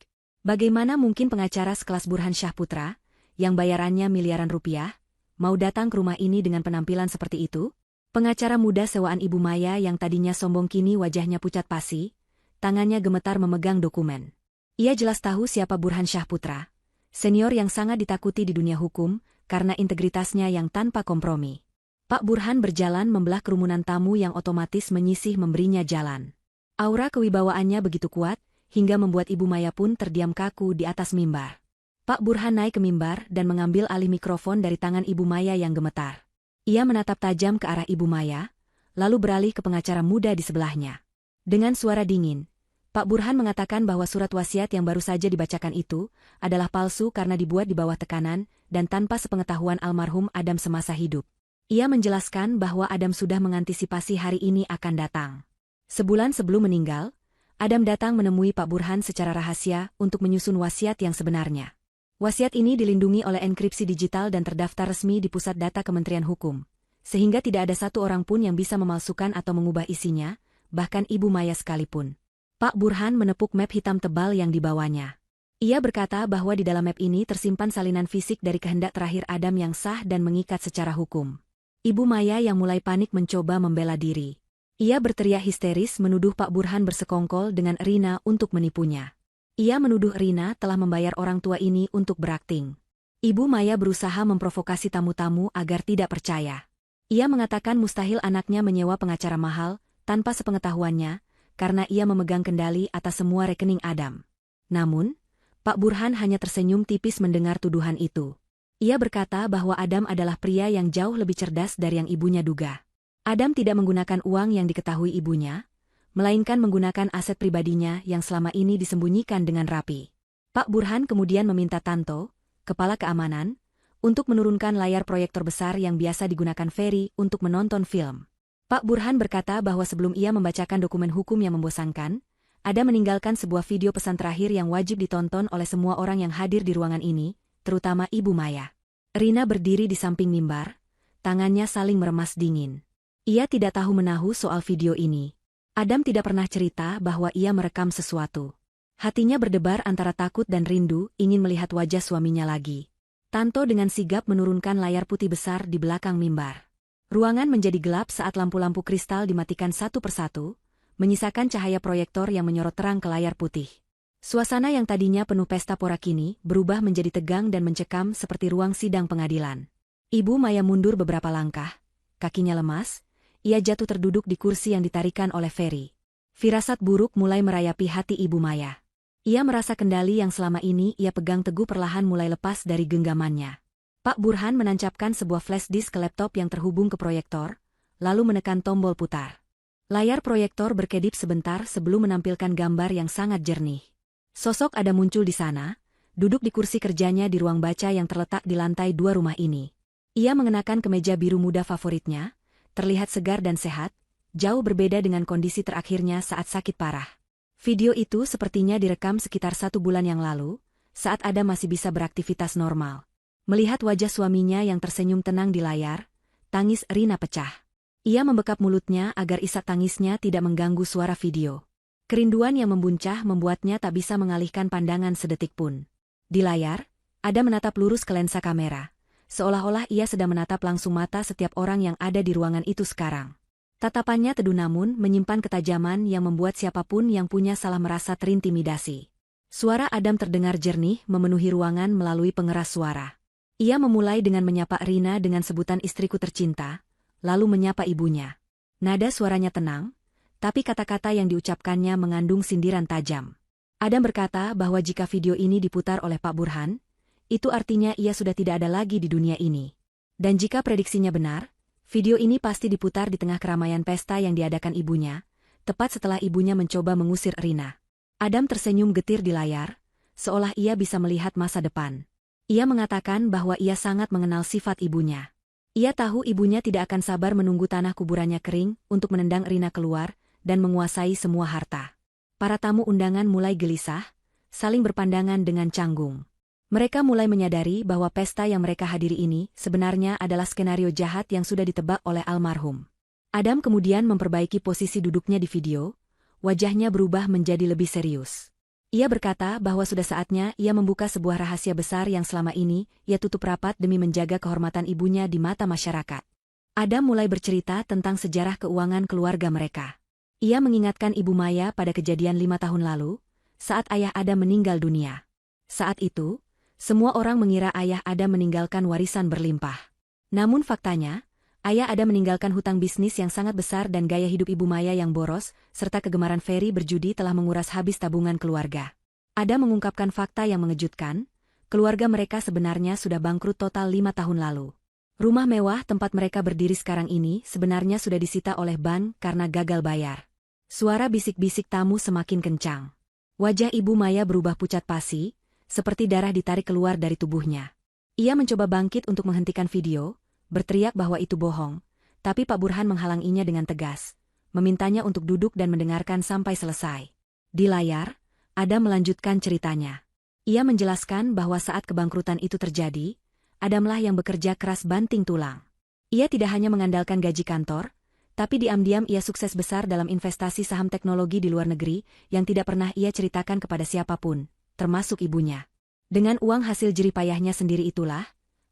Bagaimana mungkin pengacara sekelas Burhan Shah Putra, yang bayarannya miliaran rupiah, mau datang ke rumah ini dengan penampilan seperti itu? Pengacara muda sewaan Ibu Maya yang tadinya sombong kini wajahnya pucat pasi, tangannya gemetar memegang dokumen. Ia jelas tahu siapa Burhan Shah Putra, senior yang sangat ditakuti di dunia hukum karena integritasnya yang tanpa kompromi. Pak Burhan berjalan membelah kerumunan tamu yang otomatis menyisih memberinya jalan. Aura kewibawaannya begitu kuat, hingga membuat Ibu Maya pun terdiam kaku di atas mimbar. Pak Burhan naik ke mimbar dan mengambil alih mikrofon dari tangan Ibu Maya yang gemetar. Ia menatap tajam ke arah Ibu Maya, lalu beralih ke pengacara muda di sebelahnya. Dengan suara dingin, Pak Burhan mengatakan bahwa surat wasiat yang baru saja dibacakan itu adalah palsu karena dibuat di bawah tekanan dan tanpa sepengetahuan almarhum Adam semasa hidup. Ia menjelaskan bahwa Adam sudah mengantisipasi hari ini akan datang. Sebulan sebelum meninggal, Adam datang menemui Pak Burhan secara rahasia untuk menyusun wasiat yang sebenarnya. Wasiat ini dilindungi oleh enkripsi digital dan terdaftar resmi di Pusat Data Kementerian Hukum, sehingga tidak ada satu orang pun yang bisa memalsukan atau mengubah isinya, bahkan Ibu Maya sekalipun. Pak Burhan menepuk map hitam tebal yang dibawanya. Ia berkata bahwa di dalam map ini tersimpan salinan fisik dari kehendak terakhir Adam yang sah dan mengikat secara hukum. Ibu Maya yang mulai panik mencoba membela diri. Ia berteriak histeris menuduh Pak Burhan bersekongkol dengan Rina untuk menipunya. Ia menuduh Rina telah membayar orang tua ini untuk berakting. Ibu Maya berusaha memprovokasi tamu-tamu agar tidak percaya. Ia mengatakan mustahil anaknya menyewa pengacara mahal tanpa sepengetahuannya, karena ia memegang kendali atas semua rekening Adam. Namun, Pak Burhan hanya tersenyum tipis mendengar tuduhan itu. Ia berkata bahwa Adam adalah pria yang jauh lebih cerdas dari yang ibunya duga. Adam tidak menggunakan uang yang diketahui ibunya, melainkan menggunakan aset pribadinya yang selama ini disembunyikan dengan rapi. Pak Burhan kemudian meminta Tanto, kepala keamanan, untuk menurunkan layar proyektor besar yang biasa digunakan Ferry untuk menonton film. Pak Burhan berkata bahwa sebelum ia membacakan dokumen hukum yang membosankan, Adam meninggalkan sebuah video pesan terakhir yang wajib ditonton oleh semua orang yang hadir di ruangan ini, terutama Ibu Maya. Rina berdiri di samping mimbar, tangannya saling meremas dingin. Ia tidak tahu menahu soal video ini. Adam tidak pernah cerita bahwa ia merekam sesuatu. Hatinya berdebar antara takut dan rindu ingin melihat wajah suaminya lagi. Tanto dengan sigap menurunkan layar putih besar di belakang mimbar. Ruangan menjadi gelap saat lampu-lampu kristal dimatikan satu persatu, menyisakan cahaya proyektor yang menyorot terang ke layar putih. Suasana yang tadinya penuh pesta pora kini berubah menjadi tegang dan mencekam seperti ruang sidang pengadilan. Ibu Maya mundur beberapa langkah, kakinya lemas, ia jatuh terduduk di kursi yang ditarikan oleh Ferry. Firasat buruk mulai merayapi hati Ibu Maya. Ia merasa kendali yang selama ini ia pegang teguh perlahan mulai lepas dari genggamannya. Pak Burhan menancapkan sebuah flash disk ke laptop yang terhubung ke proyektor, lalu menekan tombol putar. Layar proyektor berkedip sebentar sebelum menampilkan gambar yang sangat jernih. Sosok Adam muncul di sana, duduk di kursi kerjanya di ruang baca yang terletak di lantai 2 rumah ini. Ia mengenakan kemeja biru muda favoritnya, terlihat segar dan sehat, jauh berbeda dengan kondisi terakhirnya saat sakit parah. Video itu sepertinya direkam sekitar 1 bulan yang lalu, saat Adam masih bisa beraktivitas normal. Melihat wajah suaminya yang tersenyum tenang di layar, tangis Rina pecah. Ia membekap mulutnya agar isak tangisnya tidak mengganggu suara video. Kerinduan yang membuncah membuatnya tak bisa mengalihkan pandangan sedetik pun. Di layar, Adam menatap lurus ke lensa kamera, seolah-olah ia sedang menatap langsung mata setiap orang yang ada di ruangan itu sekarang. Tatapannya teduh namun menyimpan ketajaman yang membuat siapapun yang punya salah merasa terintimidasi. Suara Adam terdengar jernih memenuhi ruangan melalui pengeras suara. Ia memulai dengan menyapa Rina dengan sebutan istriku tercinta, lalu menyapa ibunya. Nada suaranya tenang, tapi kata-kata yang diucapkannya mengandung sindiran tajam. Adam berkata bahwa jika video ini diputar oleh Pak Burhan, itu artinya ia sudah tidak ada lagi di dunia ini. Dan jika prediksinya benar, video ini pasti diputar di tengah keramaian pesta yang diadakan ibunya, tepat setelah ibunya mencoba mengusir Rina. Adam tersenyum getir di layar, seolah ia bisa melihat masa depan. Ia mengatakan bahwa ia sangat mengenal sifat ibunya. Ia tahu ibunya tidak akan sabar menunggu tanah kuburannya kering untuk menendang Rina keluar dan menguasai semua harta. Para tamu undangan mulai gelisah, saling berpandangan dengan canggung. Mereka mulai menyadari bahwa pesta yang mereka hadiri ini sebenarnya adalah skenario jahat yang sudah ditebak oleh almarhum. Adam kemudian memperbaiki posisi duduknya di video, wajahnya berubah menjadi lebih serius. Ia berkata bahwa sudah saatnya ia membuka sebuah rahasia besar yang selama ini ia tutup rapat demi menjaga kehormatan ibunya di mata masyarakat. Adam mulai bercerita tentang sejarah keuangan keluarga mereka. Ia mengingatkan Ibu Maya pada kejadian 5 tahun lalu, saat ayah Adam meninggal dunia. Saat itu, semua orang mengira ayah Adam meninggalkan warisan berlimpah. Namun faktanya, ayah Adam meninggalkan hutang bisnis yang sangat besar dan gaya hidup Ibu Maya yang boros, serta kegemaran Ferry berjudi telah menguras habis tabungan keluarga. Adam mengungkapkan fakta yang mengejutkan, keluarga mereka sebenarnya sudah bangkrut total 5 tahun lalu. Rumah mewah tempat mereka berdiri sekarang ini sebenarnya sudah disita oleh bank karena gagal bayar. Suara bisik-bisik tamu semakin kencang. Wajah Ibu Maya berubah pucat pasi, seperti darah ditarik keluar dari tubuhnya. Ia mencoba bangkit untuk menghentikan video, berteriak bahwa itu bohong, tapi Pak Burhan menghalanginya dengan tegas, memintanya untuk duduk dan mendengarkan sampai selesai. Di layar, Adam melanjutkan ceritanya. Ia menjelaskan bahwa saat kebangkrutan itu terjadi, Adamlah yang bekerja keras banting tulang. Ia tidak hanya mengandalkan gaji kantor, tapi diam-diam ia sukses besar dalam investasi saham teknologi di luar negeri yang tidak pernah ia ceritakan kepada siapapun, termasuk ibunya. Dengan uang hasil jerih payahnya sendiri itulah,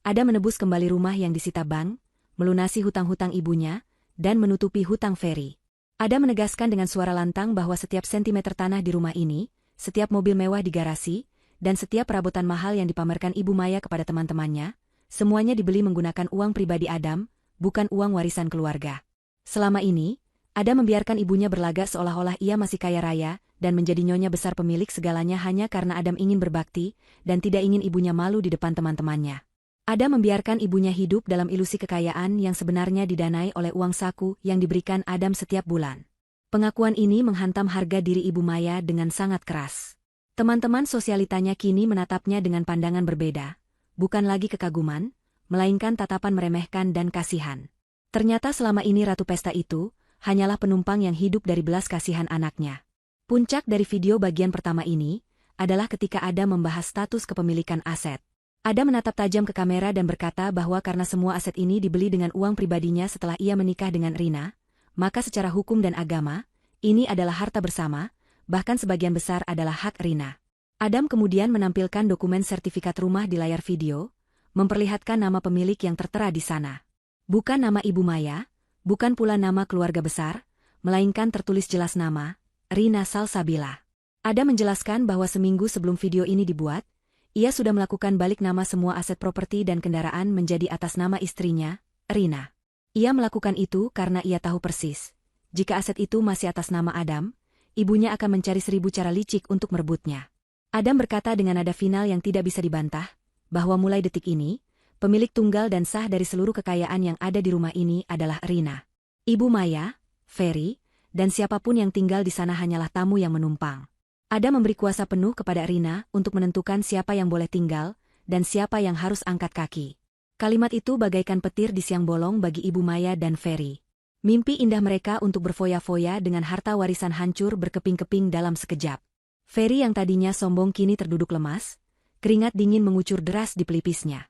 Adam menebus kembali rumah yang disita bank, melunasi hutang-hutang ibunya, dan menutupi hutang Ferry. Adam menegaskan dengan suara lantang bahwa setiap sentimeter tanah di rumah ini, setiap mobil mewah di garasi, dan setiap perabotan mahal yang dipamerkan Ibu Maya kepada teman-temannya, semuanya dibeli menggunakan uang pribadi Adam, bukan uang warisan keluarga. Selama ini, Adam membiarkan ibunya berlagak seolah-olah ia masih kaya raya dan menjadi nyonya besar pemilik segalanya hanya karena Adam ingin berbakti dan tidak ingin ibunya malu di depan teman-temannya. Adam membiarkan ibunya hidup dalam ilusi kekayaan yang sebenarnya didanai oleh uang saku yang diberikan Adam setiap bulan. Pengakuan ini menghantam harga diri Ibu Maya dengan sangat keras. Teman-teman sosialitanya kini menatapnya dengan pandangan berbeda, bukan lagi kekaguman, melainkan tatapan meremehkan dan kasihan. Ternyata selama ini Ratu Pesta itu hanyalah penumpang yang hidup dari belas kasihan anaknya. Puncak dari video bagian pertama ini adalah ketika Adam membahas status kepemilikan aset. Adam menatap tajam ke kamera dan berkata bahwa karena semua aset ini dibeli dengan uang pribadinya setelah ia menikah dengan Rina, maka secara hukum dan agama, ini adalah harta bersama, bahkan sebagian besar adalah hak Rina. Adam kemudian menampilkan dokumen sertifikat rumah di layar video, memperlihatkan nama pemilik yang tertera di sana. Bukan nama Ibu Maya, bukan pula nama keluarga besar, melainkan tertulis jelas nama, Rina Salsabila. Adam menjelaskan bahwa seminggu sebelum video ini dibuat, ia sudah melakukan balik nama semua aset properti dan kendaraan menjadi atas nama istrinya, Rina. Ia melakukan itu karena ia tahu persis, jika aset itu masih atas nama Adam, ibunya akan mencari 1000 cara licik untuk merebutnya. Adam berkata dengan nada final yang tidak bisa dibantah, bahwa mulai detik ini, pemilik tunggal dan sah dari seluruh kekayaan yang ada di rumah ini adalah Rina. Ibu Maya, Ferry, dan siapapun yang tinggal di sana hanyalah tamu yang menumpang. Adam memberi kuasa penuh kepada Rina untuk menentukan siapa yang boleh tinggal, dan siapa yang harus angkat kaki. Kalimat itu bagaikan petir di siang bolong bagi Ibu Maya dan Ferry. Mimpi indah mereka untuk berfoya-foya dengan harta warisan hancur berkeping-keping dalam sekejap. Ferry yang tadinya sombong kini terduduk lemas, keringat dingin mengucur deras di pelipisnya.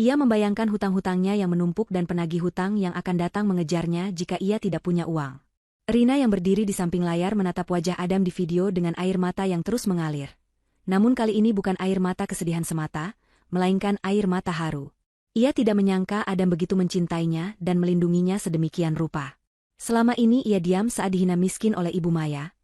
Ia membayangkan hutang-hutangnya yang menumpuk dan penagih hutang yang akan datang mengejarnya jika ia tidak punya uang. Rina yang berdiri di samping layar menatap wajah Adam di video dengan air mata yang terus mengalir. Namun kali ini bukan air mata kesedihan semata, melainkan air mata haru. Ia tidak menyangka Adam begitu mencintainya dan melindunginya sedemikian rupa. Selama ini ia diam saat dihina miskin oleh Ibu Maya,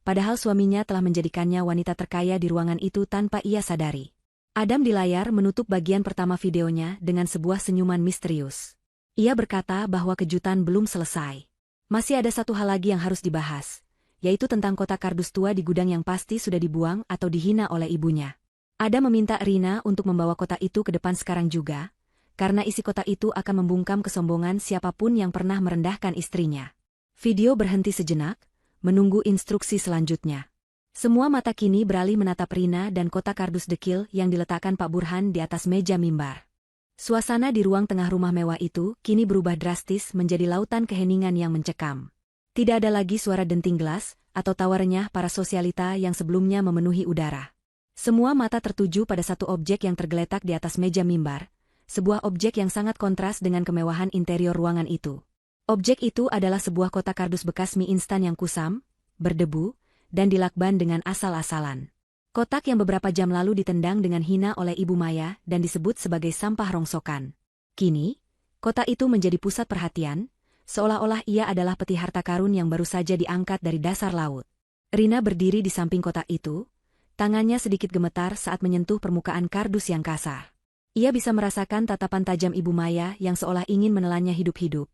padahal suaminya telah menjadikannya wanita terkaya di ruangan itu tanpa ia sadari. Adam di layar menutup bagian pertama videonya dengan sebuah senyuman misterius. Ia berkata bahwa kejutan belum selesai. Masih ada satu hal lagi yang harus dibahas, yaitu tentang kotak kardus tua di gudang yang pasti sudah dibuang atau dihina oleh ibunya. Adam meminta Rina untuk membawa kotak itu ke depan sekarang juga, karena isi kotak itu akan membungkam kesombongan siapapun yang pernah merendahkan istrinya. Video berhenti sejenak, menunggu instruksi selanjutnya. Semua mata kini beralih menatap Rina dan kotak kardus dekil yang diletakkan Pak Burhan di atas meja mimbar. Suasana di ruang tengah rumah mewah itu kini berubah drastis menjadi lautan keheningan yang mencekam. Tidak ada lagi suara denting gelas atau tawa renyah para sosialita yang sebelumnya memenuhi udara. Semua mata tertuju pada satu objek yang tergeletak di atas meja mimbar, sebuah objek yang sangat kontras dengan kemewahan interior ruangan itu. Objek itu adalah sebuah kotak kardus bekas mie instan yang kusam, berdebu, dan dilakban dengan asal-asalan. Kotak yang beberapa jam lalu ditendang dengan hina oleh Ibu Maya dan disebut sebagai sampah rongsokan. Kini, kotak itu menjadi pusat perhatian, seolah-olah ia adalah peti harta karun yang baru saja diangkat dari dasar laut. Rina berdiri di samping kotak itu, tangannya sedikit gemetar saat menyentuh permukaan kardus yang kasar. Ia bisa merasakan tatapan tajam Ibu Maya yang seolah ingin menelannya hidup-hidup.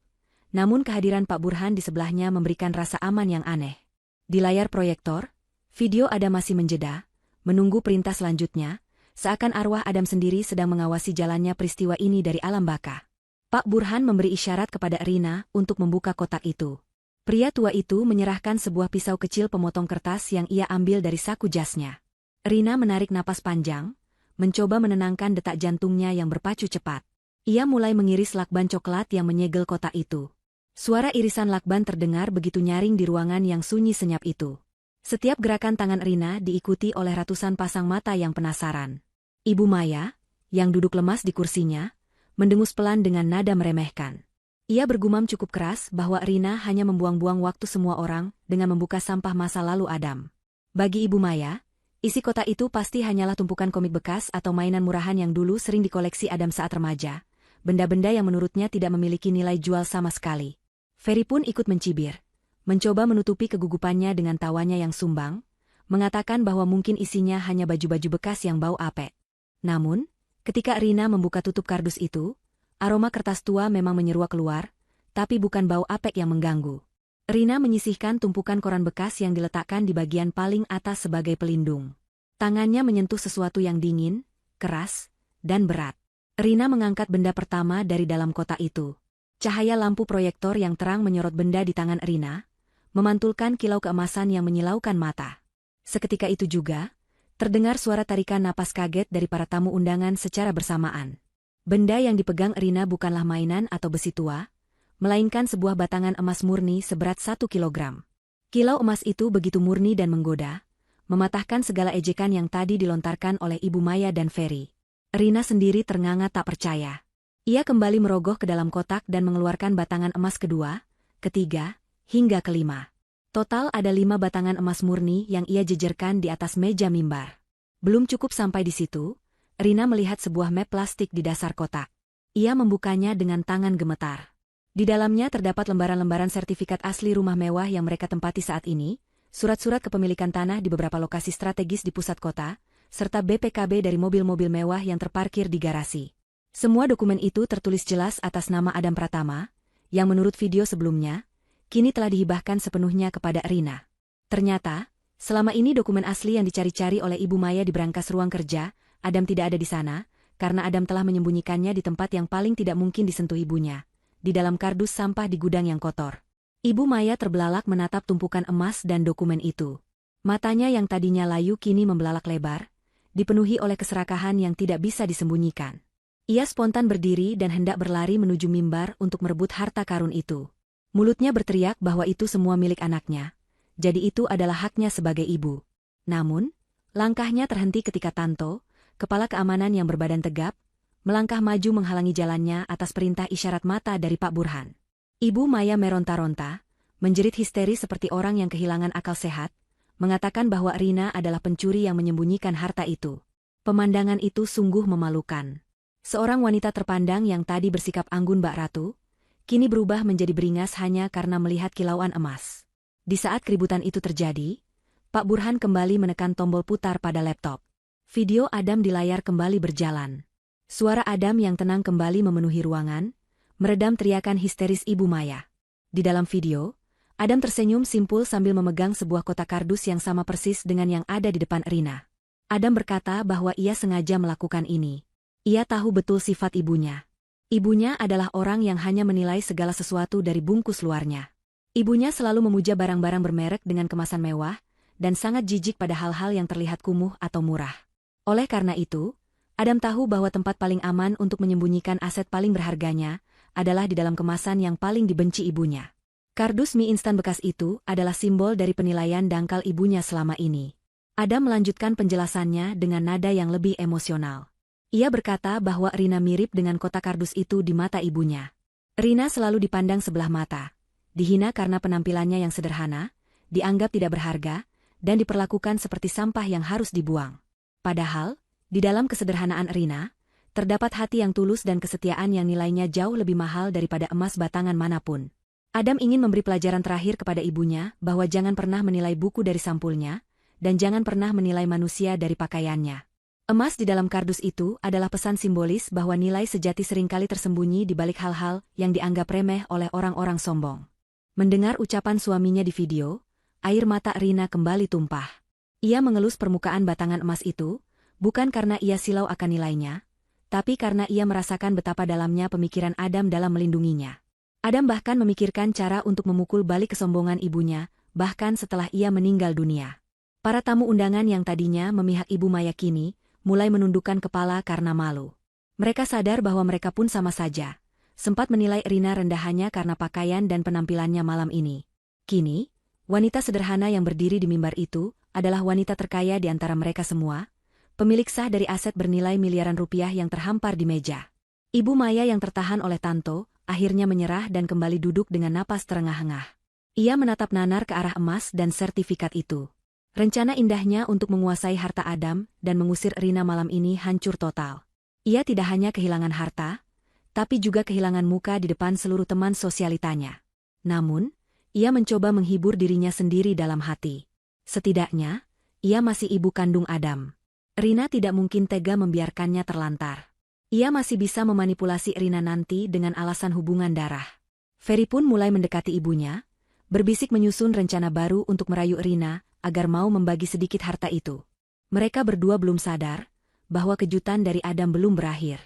Namun kehadiran Pak Burhan di sebelahnya memberikan rasa aman yang aneh. Di layar proyektor, video Adam masih menjeda, menunggu perintah selanjutnya, seakan arwah Adam sendiri sedang mengawasi jalannya peristiwa ini dari alam baka. Pak Burhan memberi isyarat kepada Rina untuk membuka kotak itu. Pria tua itu menyerahkan sebuah pisau kecil pemotong kertas yang ia ambil dari saku jasnya. Rina menarik napas panjang, mencoba menenangkan detak jantungnya yang berpacu cepat. Ia mulai mengiris lakban coklat yang menyegel kotak itu. Suara irisan lakban terdengar begitu nyaring di ruangan yang sunyi senyap itu. Setiap gerakan tangan Rina diikuti oleh ratusan pasang mata yang penasaran. Ibu Maya, yang duduk lemas di kursinya, mendengus pelan dengan nada meremehkan. Ia bergumam cukup keras bahwa Rina hanya membuang-buang waktu semua orang dengan membuka sampah masa lalu Adam. Bagi Ibu Maya, isi kotak itu pasti hanyalah tumpukan komik bekas atau mainan murahan yang dulu sering dikoleksi Adam saat remaja, benda-benda yang menurutnya tidak memiliki nilai jual sama sekali. Ferry pun ikut mencibir, mencoba menutupi kegugupannya dengan tawanya yang sumbang, mengatakan bahwa mungkin isinya hanya baju-baju bekas yang bau apek. Namun, ketika Rina membuka tutup kardus itu, aroma kertas tua memang menyeruak keluar, tapi bukan bau apek yang mengganggu. Rina menyisihkan tumpukan koran bekas yang diletakkan di bagian paling atas sebagai pelindung. Tangannya menyentuh sesuatu yang dingin, keras, dan berat. Rina mengangkat benda pertama dari dalam kotak itu. Cahaya lampu proyektor yang terang menyorot benda di tangan Rina, memantulkan kilau keemasan yang menyilaukan mata. Seketika itu juga, terdengar suara tarikan napas kaget dari para tamu undangan secara bersamaan. Benda yang dipegang Rina bukanlah mainan atau besi tua, melainkan sebuah batangan emas murni seberat 1 kilogram. Kilau emas itu begitu murni dan menggoda, mematahkan segala ejekan yang tadi dilontarkan oleh Ibu Maya dan Ferry. Rina sendiri ternganga tak percaya. Ia kembali merogoh ke dalam kotak dan mengeluarkan batangan emas kedua, ketiga, hingga kelima. Total ada 5 batangan emas murni yang ia jejerkan di atas meja mimbar. Belum cukup sampai di situ, Rina melihat sebuah map plastik di dasar kotak. Ia membukanya dengan tangan gemetar. Di dalamnya terdapat lembaran-lembaran sertifikat asli rumah mewah yang mereka tempati saat ini, surat-surat kepemilikan tanah di beberapa lokasi strategis di pusat kota, serta BPKB dari mobil-mobil mewah yang terparkir di garasi. Semua dokumen itu tertulis jelas atas nama Adam Pratama, yang menurut video sebelumnya, kini telah dihibahkan sepenuhnya kepada Rina. Ternyata, selama ini dokumen asli yang dicari-cari oleh Ibu Maya di berangkas ruang kerja, Adam tidak ada di sana, karena Adam telah menyembunyikannya di tempat yang paling tidak mungkin disentuh ibunya, di dalam kardus sampah di gudang yang kotor. Ibu Maya terbelalak menatap tumpukan emas dan dokumen itu. Matanya yang tadinya layu kini membelalak lebar, dipenuhi oleh keserakahan yang tidak bisa disembunyikan. Ia spontan berdiri dan hendak berlari menuju mimbar untuk merebut harta karun itu. Mulutnya berteriak bahwa itu semua milik anaknya, jadi itu adalah haknya sebagai ibu. Namun, langkahnya terhenti ketika Tanto, kepala keamanan yang berbadan tegap, melangkah maju menghalangi jalannya atas perintah isyarat mata dari Pak Burhan. Ibu Maya meronta-ronta, menjerit histeris seperti orang yang kehilangan akal sehat, mengatakan bahwa Rina adalah pencuri yang menyembunyikan harta itu. Pemandangan itu sungguh memalukan. Seorang wanita terpandang yang tadi bersikap anggun Mbak Ratu, kini berubah menjadi beringas hanya karena melihat kilauan emas. Di saat keributan itu terjadi, Pak Burhan kembali menekan tombol putar pada laptop. Video Adam di layar kembali berjalan. Suara Adam yang tenang kembali memenuhi ruangan, meredam teriakan histeris Ibu Maya. Di dalam video, Adam tersenyum simpul sambil memegang sebuah kotak kardus yang sama persis dengan yang ada di depan Rina. Adam berkata bahwa ia sengaja melakukan ini. Ia tahu betul sifat ibunya. Ibunya adalah orang yang hanya menilai segala sesuatu dari bungkus luarnya. Ibunya selalu memuja barang-barang bermerek dengan kemasan mewah, dan sangat jijik pada hal-hal yang terlihat kumuh atau murah. Oleh karena itu, Adam tahu bahwa tempat paling aman untuk menyembunyikan aset paling berharganya adalah di dalam kemasan yang paling dibenci ibunya. Kardus mie instan bekas itu adalah simbol dari penilaian dangkal ibunya selama ini. Adam melanjutkan penjelasannya dengan nada yang lebih emosional. Ia berkata bahwa Rina mirip dengan kotak kardus itu di mata ibunya. Rina selalu dipandang sebelah mata, dihina karena penampilannya yang sederhana, dianggap tidak berharga, dan diperlakukan seperti sampah yang harus dibuang. Padahal, di dalam kesederhanaan Rina, terdapat hati yang tulus dan kesetiaan yang nilainya jauh lebih mahal daripada emas batangan manapun. Adam ingin memberi pelajaran terakhir kepada ibunya bahwa jangan pernah menilai buku dari sampulnya, dan jangan pernah menilai manusia dari pakaiannya. Emas di dalam kardus itu adalah pesan simbolis bahwa nilai sejati seringkali tersembunyi di balik hal-hal yang dianggap remeh oleh orang-orang sombong. Mendengar ucapan suaminya di video, air mata Rina kembali tumpah. Ia mengelus permukaan batangan emas itu, bukan karena ia silau akan nilainya, tapi karena ia merasakan betapa dalamnya pemikiran Adam dalam melindunginya. Adam bahkan memikirkan cara untuk memukul balik kesombongan ibunya, bahkan setelah ia meninggal dunia. Para tamu undangan yang tadinya memihak Ibu Maya kini mulai menundukkan kepala karena malu. Mereka sadar bahwa mereka pun sama saja, sempat menilai Rina rendah hanya karena pakaian dan penampilannya malam ini. Kini, wanita sederhana yang berdiri di mimbar itu adalah wanita terkaya di antara mereka semua, pemilik sah dari aset bernilai miliaran rupiah yang terhampar di meja. Ibu Maya yang tertahan oleh Tanto akhirnya menyerah dan kembali duduk dengan napas terengah-engah. Ia menatap nanar ke arah emas dan sertifikat itu. Rencana indahnya untuk menguasai harta Adam dan mengusir Rina malam ini hancur total. Ia tidak hanya kehilangan harta, tapi juga kehilangan muka di depan seluruh teman sosialitanya. Namun, ia mencoba menghibur dirinya sendiri dalam hati. Setidaknya, ia masih ibu kandung Adam. Rina tidak mungkin tega membiarkannya terlantar. Ia masih bisa memanipulasi Rina nanti dengan alasan hubungan darah. Ferry pun mulai mendekati ibunya, berbisik menyusun rencana baru untuk merayu Rina agar mau membagi sedikit harta itu. Mereka berdua belum sadar bahwa kejutan dari Adam belum berakhir.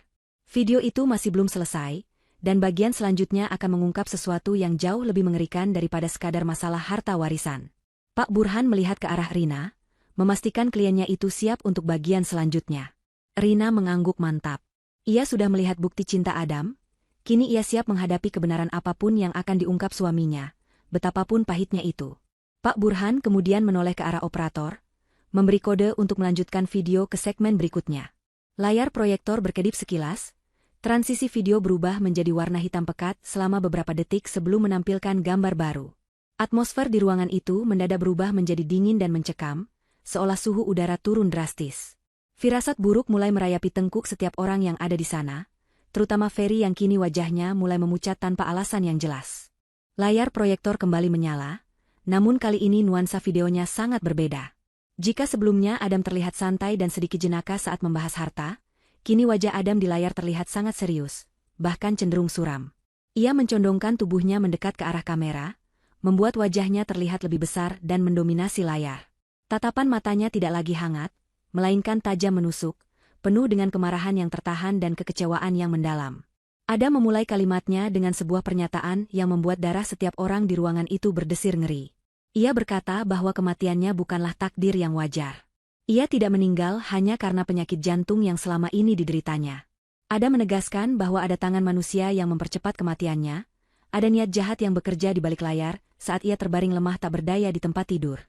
Video itu masih belum selesai, dan bagian selanjutnya akan mengungkap sesuatu yang jauh lebih mengerikan daripada sekadar masalah harta warisan. Pak Burhan melihat ke arah Rina, memastikan kliennya itu siap untuk bagian selanjutnya. Rina mengangguk mantap. Ia sudah melihat bukti cinta Adam, kini ia siap menghadapi kebenaran apapun yang akan diungkap suaminya, betapapun pahitnya itu. Pak Burhan kemudian menoleh ke arah operator, memberi kode untuk melanjutkan video ke segmen berikutnya. Layar proyektor berkedip sekilas, transisi video berubah menjadi warna hitam pekat selama beberapa detik sebelum menampilkan gambar baru. Atmosfer di ruangan itu mendadak berubah menjadi dingin dan mencekam, seolah suhu udara turun drastis. Firasat buruk mulai merayapi tengkuk setiap orang yang ada di sana, terutama Ferry yang kini wajahnya mulai memucat tanpa alasan yang jelas. Layar proyektor kembali menyala, namun kali ini nuansa videonya sangat berbeda. Jika sebelumnya Adam terlihat santai dan sedikit jenaka saat membahas harta, kini wajah Adam di layar terlihat sangat serius, bahkan cenderung suram. Ia mencondongkan tubuhnya mendekat ke arah kamera, membuat wajahnya terlihat lebih besar dan mendominasi layar. Tatapan matanya tidak lagi hangat, melainkan tajam menusuk, penuh dengan kemarahan yang tertahan dan kekecewaan yang mendalam. Adam memulai kalimatnya dengan sebuah pernyataan yang membuat darah setiap orang di ruangan itu berdesir ngeri. Ia berkata bahwa kematiannya bukanlah takdir yang wajar. Ia tidak meninggal hanya karena penyakit jantung yang selama ini dideritanya. Adam menegaskan bahwa ada tangan manusia yang mempercepat kematiannya, ada niat jahat yang bekerja di balik layar saat ia terbaring lemah tak berdaya di tempat tidur.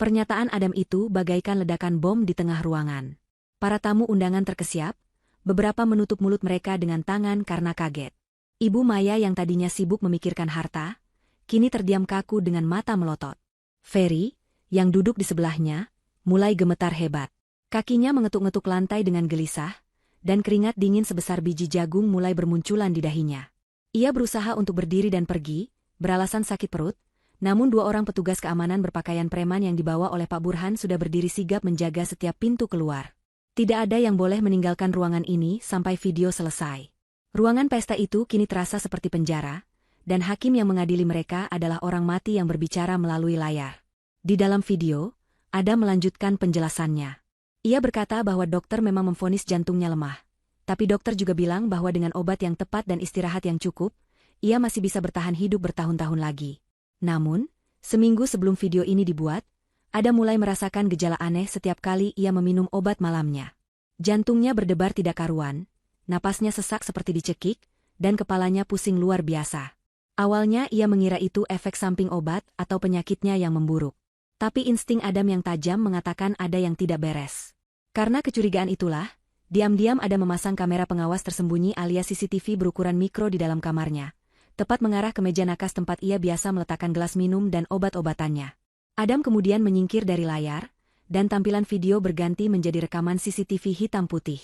Pernyataan Adam itu bagaikan ledakan bom di tengah ruangan. Para tamu undangan terkesiap, beberapa menutup mulut mereka dengan tangan karena kaget. Ibu Maya yang tadinya sibuk memikirkan harta, kini terdiam kaku dengan mata melotot. Ferry, yang duduk di sebelahnya, mulai gemetar hebat. Kakinya mengetuk-ngetuk lantai dengan gelisah, dan keringat dingin sebesar biji jagung mulai bermunculan di dahinya. Ia berusaha untuk berdiri dan pergi, beralasan sakit perut, namun dua orang petugas keamanan berpakaian preman yang dibawa oleh Pak Burhan sudah berdiri sigap menjaga setiap pintu keluar. Tidak ada yang boleh meninggalkan ruangan ini sampai video selesai. Ruangan pesta itu kini terasa seperti penjara, dan hakim yang mengadili mereka adalah orang mati yang berbicara melalui layar. Di dalam video, Adam melanjutkan penjelasannya. Ia berkata bahwa dokter memang memvonis jantungnya lemah, tapi dokter juga bilang bahwa dengan obat yang tepat dan istirahat yang cukup, ia masih bisa bertahan hidup bertahun-tahun lagi. Namun, seminggu sebelum video ini dibuat, Adam mulai merasakan gejala aneh setiap kali ia meminum obat malamnya. Jantungnya berdebar tidak karuan, napasnya sesak seperti dicekik, dan kepalanya pusing luar biasa. Awalnya ia mengira itu efek samping obat atau penyakitnya yang memburuk. Tapi insting Adam yang tajam mengatakan ada yang tidak beres. Karena kecurigaan itulah, diam-diam Adam memasang kamera pengawas tersembunyi alias CCTV berukuran mikro di dalam kamarnya, tepat mengarah ke meja nakas tempat ia biasa meletakkan gelas minum dan obat-obatannya. Adam kemudian menyingkir dari layar, dan tampilan video berganti menjadi rekaman CCTV hitam putih.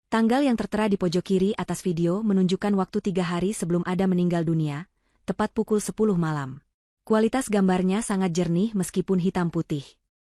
Tanggal yang tertera di pojok kiri atas video menunjukkan waktu 3 hari sebelum Adam meninggal dunia, tepat pukul 10 malam. Kualitas gambarnya sangat jernih meskipun hitam putih.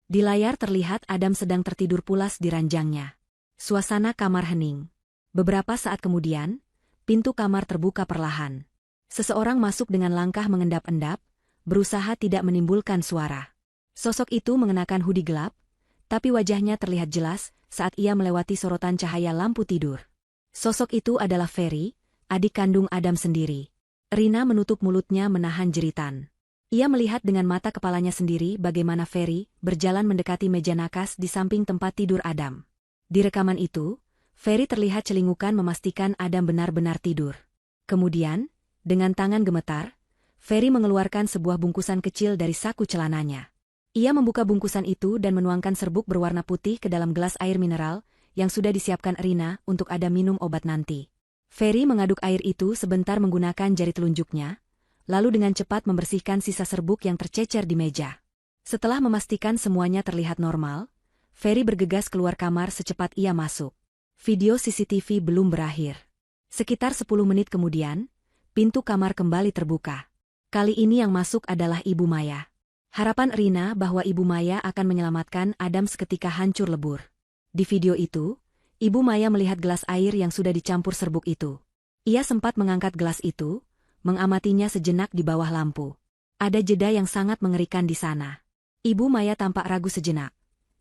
Di layar terlihat Adam sedang tertidur pulas di ranjangnya. Suasana kamar hening. Beberapa saat kemudian, pintu kamar terbuka perlahan. Seseorang masuk dengan langkah mengendap-endap, berusaha tidak menimbulkan suara. Sosok itu mengenakan hoodie gelap, tapi wajahnya terlihat jelas saat ia melewati sorotan cahaya lampu tidur. Sosok itu adalah Ferry, adik kandung Adam sendiri. Rina menutup mulutnya menahan jeritan. Ia melihat dengan mata kepalanya sendiri bagaimana Ferry berjalan mendekati meja nakas di samping tempat tidur Adam. Di rekaman itu, Ferry terlihat celingukan memastikan Adam benar-benar tidur. Kemudian, dengan tangan gemetar, Ferry mengeluarkan sebuah bungkusan kecil dari saku celananya. Ia membuka bungkusan itu dan menuangkan serbuk berwarna putih ke dalam gelas air mineral yang sudah disiapkan Rina untuk Adam minum obat nanti. Ferry mengaduk air itu sebentar menggunakan jari telunjuknya, lalu dengan cepat membersihkan sisa serbuk yang tercecer di meja. Setelah memastikan semuanya terlihat normal, Ferry bergegas keluar kamar secepat ia masuk. Video CCTV belum berakhir. Sekitar 10 menit kemudian, pintu kamar kembali terbuka. Kali ini yang masuk adalah Ibu Maya. Harapan Rina bahwa Ibu Maya akan menyelamatkan Adam seketika hancur lebur. Di video itu, Ibu Maya melihat gelas air yang sudah dicampur serbuk itu. Ia sempat mengangkat gelas itu, mengamatinya sejenak di bawah lampu. Ada jeda yang sangat mengerikan di sana. Ibu Maya tampak ragu sejenak.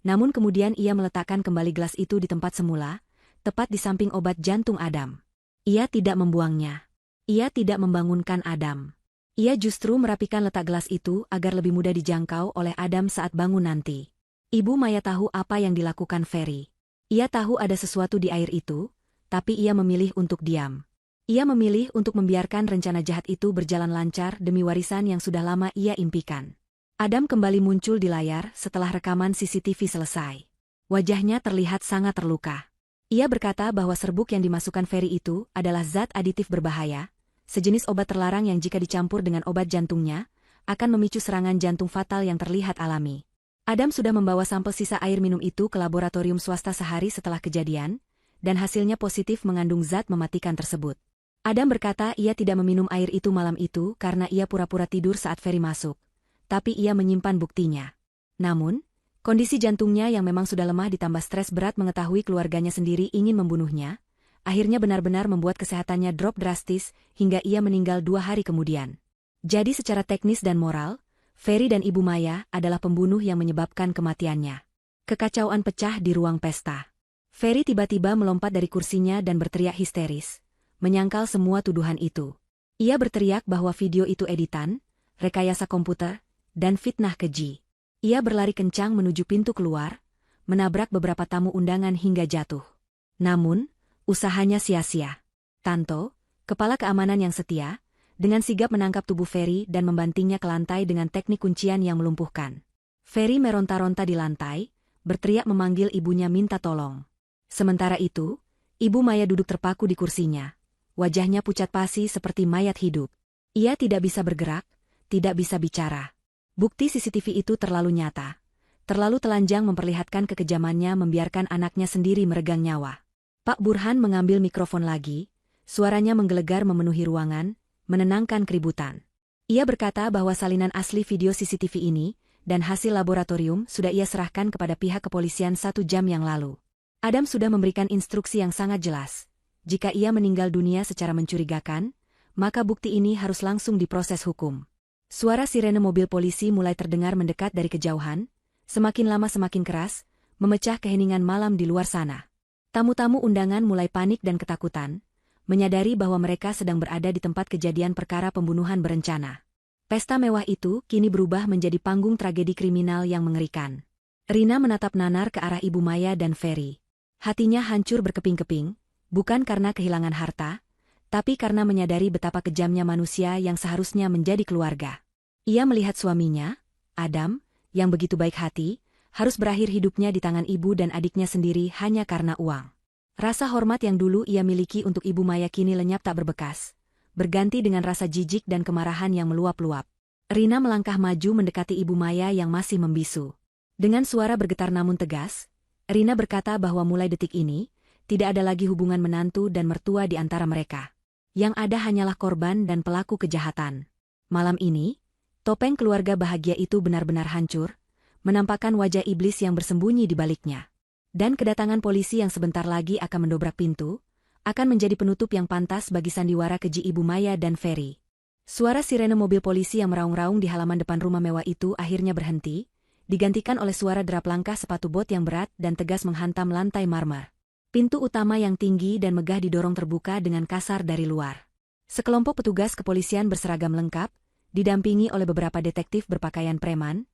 Namun kemudian ia meletakkan kembali gelas itu di tempat semula, tepat di samping obat jantung Adam. Ia tidak membuangnya. Ia tidak membangunkan Adam. Ia justru merapikan letak gelas itu agar lebih mudah dijangkau oleh Adam saat bangun nanti. Ibu Maya tahu apa yang dilakukan Ferry. Ia tahu ada sesuatu di air itu, tapi ia memilih untuk diam. Ia memilih untuk membiarkan rencana jahat itu berjalan lancar demi warisan yang sudah lama ia impikan. Adam kembali muncul di layar setelah rekaman CCTV selesai. Wajahnya terlihat sangat terluka. Ia berkata bahwa serbuk yang dimasukkan Ferry itu adalah zat aditif berbahaya, sejenis obat terlarang yang jika dicampur dengan obat jantungnya, akan memicu serangan jantung fatal yang terlihat alami. Adam sudah membawa sampel sisa air minum itu ke laboratorium swasta sehari setelah kejadian, dan hasilnya positif mengandung zat mematikan tersebut. Adam berkata ia tidak meminum air itu malam itu karena ia pura-pura tidur saat Ferry masuk, tapi ia menyimpan buktinya. Namun, kondisi jantungnya yang memang sudah lemah ditambah stres berat mengetahui keluarganya sendiri ingin membunuhnya, akhirnya benar-benar membuat kesehatannya drop drastis hingga ia meninggal 2 hari kemudian. Jadi secara teknis dan moral, Ferry dan Ibu Maya adalah pembunuh yang menyebabkan kematiannya. Kekacauan pecah di ruang pesta. Ferry tiba-tiba melompat dari kursinya dan berteriak histeris, menyangkal semua tuduhan itu. Ia berteriak bahwa video itu editan, rekayasa komputer, dan fitnah keji. Ia berlari kencang menuju pintu keluar, menabrak beberapa tamu undangan hingga jatuh. Namun, usahanya sia-sia. Tanto, kepala keamanan yang setia, dengan sigap menangkap tubuh Ferry dan membantingnya ke lantai dengan teknik kuncian yang melumpuhkan. Ferry meronta-ronta di lantai, berteriak memanggil ibunya minta tolong. Sementara itu, Ibu Maya duduk terpaku di kursinya. Wajahnya pucat pasi seperti mayat hidup. Ia tidak bisa bergerak, tidak bisa bicara. Bukti CCTV itu terlalu nyata. Terlalu telanjang memperlihatkan kekejamannya membiarkan anaknya sendiri meregang nyawa. Pak Burhan mengambil mikrofon lagi, suaranya menggelegar memenuhi ruangan, menenangkan keributan. Ia berkata bahwa salinan asli video CCTV ini dan hasil laboratorium sudah ia serahkan kepada pihak kepolisian 1 jam yang lalu. Adam sudah memberikan instruksi yang sangat jelas. Jika ia meninggal dunia secara mencurigakan, maka bukti ini harus langsung diproses hukum. Suara sirene mobil polisi mulai terdengar mendekat dari kejauhan, semakin lama semakin keras, memecah keheningan malam di luar sana. Tamu-tamu undangan mulai panik dan ketakutan, menyadari bahwa mereka sedang berada di tempat kejadian perkara pembunuhan berencana. Pesta mewah itu kini berubah menjadi panggung tragedi kriminal yang mengerikan. Rina menatap nanar ke arah Ibu Maya dan Ferry. Hatinya hancur berkeping-keping, bukan karena kehilangan harta, tapi karena menyadari betapa kejamnya manusia yang seharusnya menjadi keluarga. Ia melihat suaminya, Adam, yang begitu baik hati, harus berakhir hidupnya di tangan ibu dan adiknya sendiri hanya karena uang. Rasa hormat yang dulu ia miliki untuk Ibu Maya kini lenyap tak berbekas, berganti dengan rasa jijik dan kemarahan yang meluap-luap. Rina melangkah maju mendekati Ibu Maya yang masih membisu. Dengan suara bergetar namun tegas, Rina berkata bahwa mulai detik ini, tidak ada lagi hubungan menantu dan mertua di antara mereka. Yang ada hanyalah korban dan pelaku kejahatan. Malam ini, topeng keluarga bahagia itu benar-benar hancur, menampakkan wajah iblis yang bersembunyi di baliknya. Dan kedatangan polisi yang sebentar lagi akan mendobrak pintu, akan menjadi penutup yang pantas bagi sandiwara keji Ibu Maya dan Ferry. Suara sirene mobil polisi yang meraung-raung di halaman depan rumah mewah itu akhirnya berhenti, digantikan oleh suara derap langkah sepatu bot yang berat dan tegas menghantam lantai marmer. Pintu utama yang tinggi dan megah didorong terbuka dengan kasar dari luar. Sekelompok petugas kepolisian berseragam lengkap, didampingi oleh beberapa detektif berpakaian preman,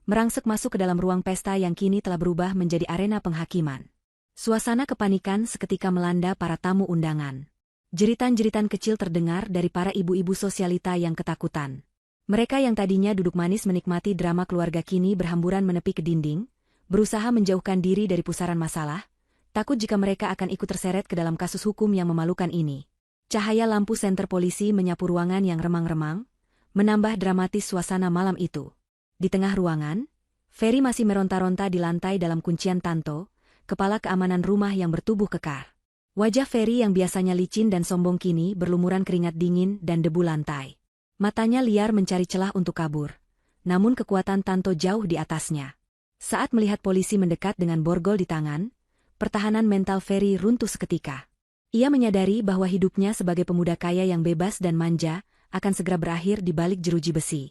merangsek masuk ke dalam ruang pesta yang kini telah berubah menjadi arena penghakiman. Suasana kepanikan seketika melanda para tamu undangan. Jeritan-jeritan kecil terdengar dari para ibu-ibu sosialita yang ketakutan. Mereka yang tadinya duduk manis menikmati drama keluarga kini berhamburan menepi ke dinding, berusaha menjauhkan diri dari pusaran masalah, takut jika mereka akan ikut terseret ke dalam kasus hukum yang memalukan ini. Cahaya lampu senter polisi menyapu ruangan yang remang-remang, menambah dramatis suasana malam itu. Di tengah ruangan, Ferry masih meronta-ronta di lantai dalam kuncian Tanto, kepala keamanan rumah yang bertubuh kekar. Wajah Ferry yang biasanya licin dan sombong kini berlumuran keringat dingin dan debu lantai. Matanya liar mencari celah untuk kabur. Namun kekuatan Tanto jauh di atasnya. Saat melihat polisi mendekat dengan borgol di tangan, pertahanan mental Ferry runtuh seketika. Ia menyadari bahwa hidupnya sebagai pemuda kaya yang bebas dan manja akan segera berakhir di balik jeruji besi.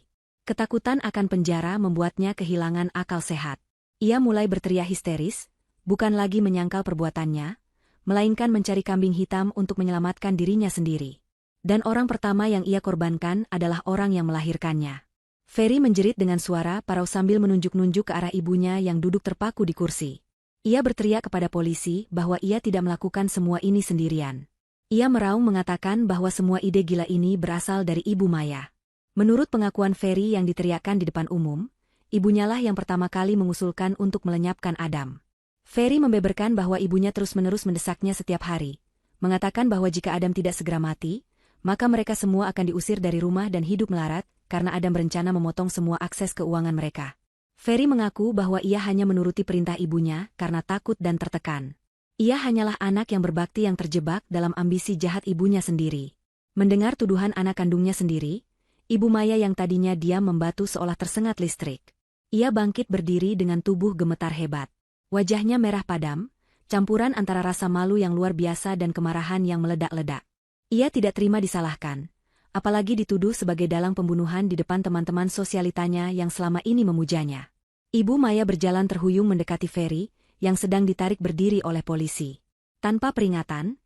Ketakutan akan penjara membuatnya kehilangan akal sehat. Ia mulai berteriak histeris, bukan lagi menyangkal perbuatannya, melainkan mencari kambing hitam untuk menyelamatkan dirinya sendiri. Dan orang pertama yang ia korbankan adalah orang yang melahirkannya. Ferry menjerit dengan suara parau sambil menunjuk-nunjuk ke arah ibunya yang duduk terpaku di kursi. Ia berteriak kepada polisi bahwa ia tidak melakukan semua ini sendirian. Ia meraung mengatakan bahwa semua ide gila ini berasal dari Ibu Maya. Menurut pengakuan Ferry yang diteriakkan di depan umum, ibunyalah yang pertama kali mengusulkan untuk melenyapkan Adam. Ferry membeberkan bahwa ibunya terus-menerus mendesaknya setiap hari, mengatakan bahwa jika Adam tidak segera mati, maka mereka semua akan diusir dari rumah dan hidup melarat, karena Adam berencana memotong semua akses keuangan mereka. Ferry mengaku bahwa ia hanya menuruti perintah ibunya karena takut dan tertekan. Ia hanyalah anak yang berbakti yang terjebak dalam ambisi jahat ibunya sendiri. Mendengar tuduhan anak kandungnya sendiri, Ibu Maya yang tadinya diam membatu seolah tersengat listrik. Ia bangkit berdiri dengan tubuh gemetar hebat. Wajahnya merah padam, campuran antara rasa malu yang luar biasa dan kemarahan yang meledak-ledak. Ia tidak terima disalahkan, apalagi dituduh sebagai dalang pembunuhan di depan teman-teman sosialitanya yang selama ini memujanya. Ibu Maya berjalan terhuyung mendekati Ferry, yang sedang ditarik berdiri oleh polisi. Tanpa peringatan,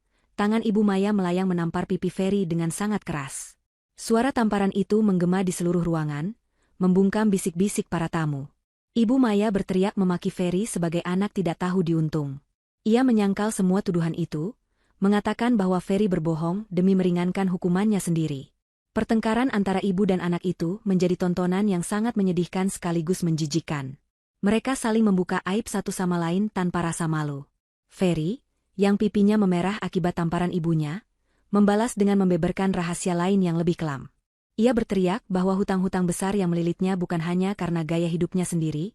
tangan Ibu Maya melayang menampar pipi Ferry dengan sangat keras. Suara tamparan itu menggema di seluruh ruangan, membungkam bisik-bisik para tamu. Ibu Maya berteriak memaki Ferry sebagai anak tidak tahu diuntung. Ia menyangkal semua tuduhan itu, mengatakan bahwa Ferry berbohong demi meringankan hukumannya sendiri. Pertengkaran antara ibu dan anak itu menjadi tontonan yang sangat menyedihkan sekaligus menjijikkan. Mereka saling membuka aib satu sama lain tanpa rasa malu. Ferry, yang pipinya memerah akibat tamparan ibunya, membalas dengan membeberkan rahasia lain yang lebih kelam. Ia berteriak bahwa hutang-hutang besar yang melilitnya bukan hanya karena gaya hidupnya sendiri,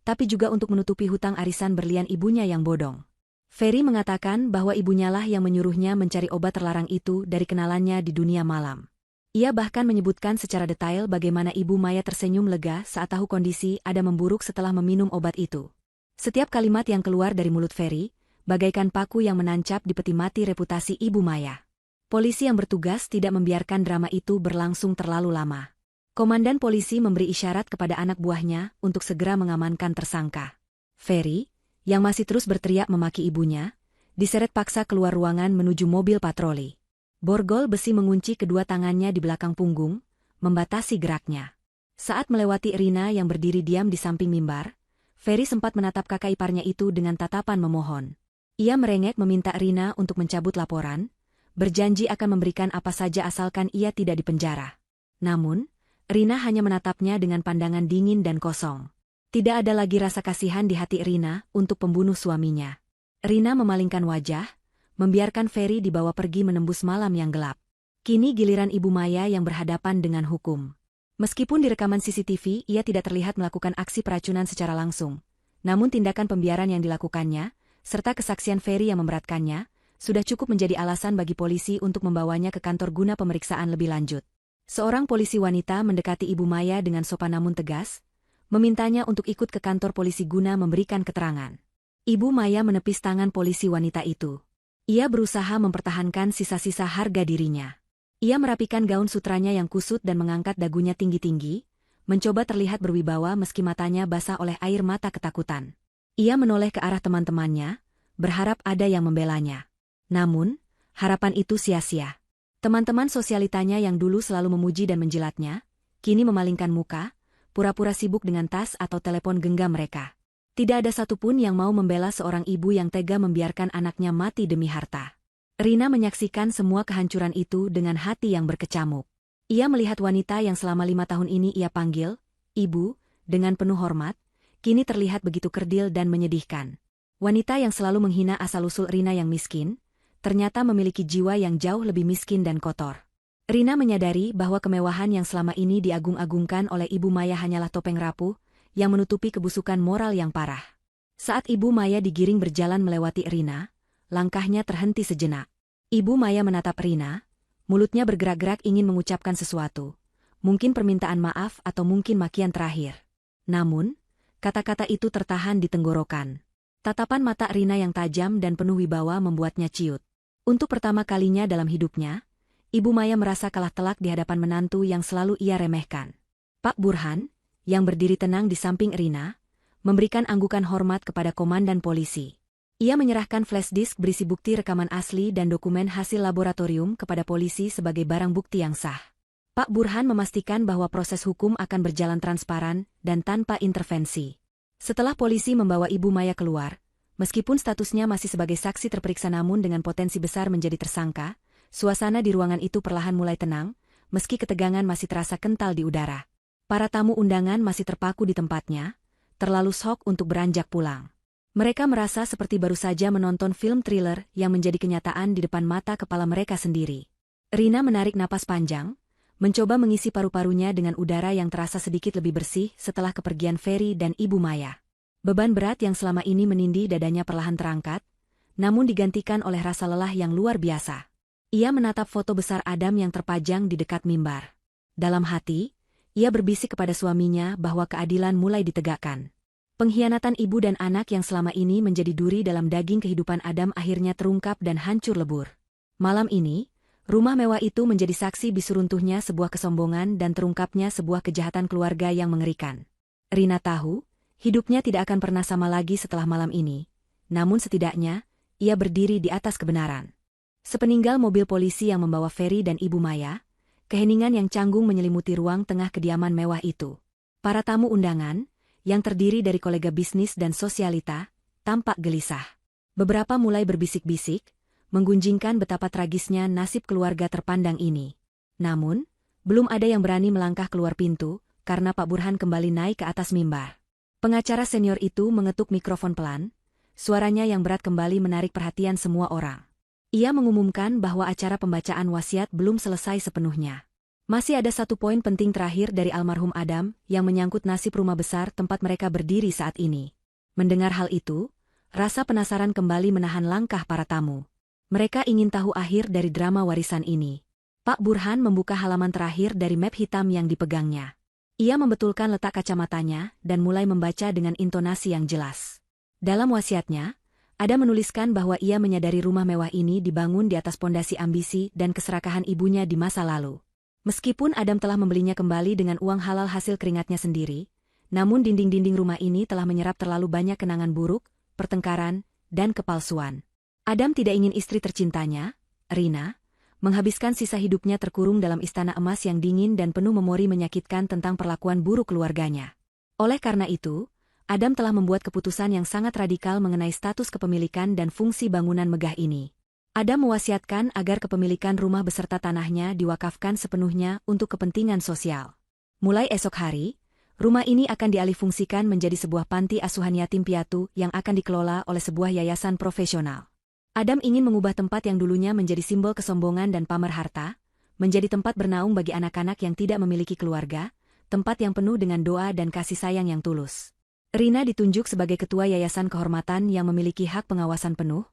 tapi juga untuk menutupi hutang arisan berlian ibunya yang bodong. Ferry mengatakan bahwa ibunyalah yang menyuruhnya mencari obat terlarang itu dari kenalannya di dunia malam. Ia bahkan menyebutkan secara detail bagaimana Ibu Maya tersenyum lega saat tahu kondisi Adam memburuk setelah meminum obat itu. Setiap kalimat yang keluar dari mulut Ferry, bagaikan paku yang menancap di peti mati reputasi Ibu Maya. Polisi yang bertugas tidak membiarkan drama itu berlangsung terlalu lama. Komandan polisi memberi isyarat kepada anak buahnya untuk segera mengamankan tersangka. Ferry, yang masih terus berteriak memaki ibunya, diseret paksa keluar ruangan menuju mobil patroli. Borgol besi mengunci kedua tangannya di belakang punggung, membatasi geraknya. Saat melewati Rina yang berdiri diam di samping mimbar, Ferry sempat menatap kakak iparnya itu dengan tatapan memohon. Ia merengek meminta Rina untuk mencabut laporan, berjanji akan memberikan apa saja asalkan ia tidak dipenjara. Namun, Rina hanya menatapnya dengan pandangan dingin dan kosong. Tidak ada lagi rasa kasihan di hati Rina untuk pembunuh suaminya. Rina memalingkan wajah, membiarkan Ferry dibawa pergi menembus malam yang gelap. Kini giliran Ibu Maya yang berhadapan dengan hukum. Meskipun di rekaman CCTV ia tidak terlihat melakukan aksi peracunan secara langsung, namun tindakan pembiaran yang dilakukannya, serta kesaksian Ferry yang memberatkannya, sudah cukup menjadi alasan bagi polisi untuk membawanya ke kantor guna pemeriksaan lebih lanjut. Seorang polisi wanita mendekati Ibu Maya dengan sopan namun tegas, memintanya untuk ikut ke kantor polisi guna memberikan keterangan. Ibu Maya menepis tangan polisi wanita itu. Ia berusaha mempertahankan sisa-sisa harga dirinya. Ia merapikan gaun sutranya yang kusut dan mengangkat dagunya tinggi-tinggi, mencoba terlihat berwibawa meski matanya basah oleh air mata ketakutan. Ia menoleh ke arah teman-temannya, berharap ada yang membelanya. Namun, harapan itu sia-sia. Teman-teman sosialitanya yang dulu selalu memuji dan menjilatnya, kini memalingkan muka, pura-pura sibuk dengan tas atau telepon genggam mereka. Tidak ada satupun yang mau membela seorang ibu yang tega membiarkan anaknya mati demi harta. Rina menyaksikan semua kehancuran itu dengan hati yang berkecamuk. Ia melihat wanita yang selama 5 tahun ini ia panggil, ibu, dengan penuh hormat, kini terlihat begitu kerdil dan menyedihkan. Wanita yang selalu menghina asal-usul Rina yang miskin, ternyata memiliki jiwa yang jauh lebih miskin dan kotor. Rina menyadari bahwa kemewahan yang selama ini diagung-agungkan oleh Ibu Maya hanyalah topeng rapuh, yang menutupi kebusukan moral yang parah. Saat Ibu Maya digiring berjalan melewati Rina, langkahnya terhenti sejenak. Ibu Maya menatap Rina, mulutnya bergerak-gerak ingin mengucapkan sesuatu. Mungkin permintaan maaf atau mungkin makian terakhir. Namun, kata-kata itu tertahan di tenggorokan. Tatapan mata Rina yang tajam dan penuh wibawa membuatnya ciut. Untuk pertama kalinya dalam hidupnya, Ibu Maya merasa kalah telak di hadapan menantu yang selalu ia remehkan. Pak Burhan, yang berdiri tenang di samping Rina, memberikan anggukan hormat kepada komandan polisi. Ia menyerahkan flash disk berisi bukti rekaman asli dan dokumen hasil laboratorium kepada polisi sebagai barang bukti yang sah. Pak Burhan memastikan bahwa proses hukum akan berjalan transparan dan tanpa intervensi. Setelah polisi membawa Ibu Maya keluar, meskipun statusnya masih sebagai saksi terperiksa namun dengan potensi besar menjadi tersangka, suasana di ruangan itu perlahan mulai tenang, meski ketegangan masih terasa kental di udara. Para tamu undangan masih terpaku di tempatnya, terlalu syok untuk beranjak pulang. Mereka merasa seperti baru saja menonton film thriller yang menjadi kenyataan di depan mata kepala mereka sendiri. Rina menarik napas panjang, mencoba mengisi paru-parunya dengan udara yang terasa sedikit lebih bersih setelah kepergian Ferry dan Ibu Maya. Beban berat yang selama ini menindih dadanya perlahan terangkat, namun digantikan oleh rasa lelah yang luar biasa. Ia menatap foto besar Adam yang terpajang di dekat mimbar. Dalam hati, ia berbisik kepada suaminya bahwa keadilan mulai ditegakkan. Pengkhianatan ibu dan anak yang selama ini menjadi duri dalam daging kehidupan Adam akhirnya terungkap dan hancur lebur. Malam ini, rumah mewah itu menjadi saksi bisu runtuhnya sebuah kesombongan dan terungkapnya sebuah kejahatan keluarga yang mengerikan. Rina tahu, hidupnya tidak akan pernah sama lagi setelah malam ini, namun setidaknya, ia berdiri di atas kebenaran. Sepeninggal mobil polisi yang membawa Ferry dan Ibu Maya, keheningan yang canggung menyelimuti ruang tengah kediaman mewah itu. Para tamu undangan, yang terdiri dari kolega bisnis dan sosialita, tampak gelisah. Beberapa mulai berbisik-bisik, menggunjingkan betapa tragisnya nasib keluarga terpandang ini. Namun, belum ada yang berani melangkah keluar pintu, karena Pak Burhan kembali naik ke atas mimbar. Pengacara senior itu mengetuk mikrofon pelan, suaranya yang berat kembali menarik perhatian semua orang. Ia mengumumkan bahwa acara pembacaan wasiat belum selesai sepenuhnya. Masih ada satu poin penting terakhir dari almarhum Adam yang menyangkut nasib rumah besar tempat mereka berdiri saat ini. Mendengar hal itu, rasa penasaran kembali menahan langkah para tamu. Mereka ingin tahu akhir dari drama warisan ini. Pak Burhan membuka halaman terakhir dari map hitam yang dipegangnya. Ia membetulkan letak kacamatanya dan mulai membaca dengan intonasi yang jelas. Dalam wasiatnya, Adam menuliskan bahwa ia menyadari rumah mewah ini dibangun di atas pondasi ambisi dan keserakahan ibunya di masa lalu. Meskipun Adam telah membelinya kembali dengan uang halal hasil keringatnya sendiri, namun dinding-dinding rumah ini telah menyerap terlalu banyak kenangan buruk, pertengkaran, dan kepalsuan. Adam tidak ingin istri tercintanya, Rina, menghabiskan sisa hidupnya terkurung dalam istana emas yang dingin dan penuh memori menyakitkan tentang perlakuan buruk keluarganya. Oleh karena itu, Adam telah membuat keputusan yang sangat radikal mengenai status kepemilikan dan fungsi bangunan megah ini. Adam mewasiatkan agar kepemilikan rumah beserta tanahnya diwakafkan sepenuhnya untuk kepentingan sosial. Mulai esok hari, rumah ini akan dialihfungsikan menjadi sebuah panti asuhan yatim piatu yang akan dikelola oleh sebuah yayasan profesional. Adam ingin mengubah tempat yang dulunya menjadi simbol kesombongan dan pamer harta, menjadi tempat bernaung bagi anak-anak yang tidak memiliki keluarga, tempat yang penuh dengan doa dan kasih sayang yang tulus. Rina ditunjuk sebagai ketua yayasan kehormatan yang memiliki hak pengawasan penuh,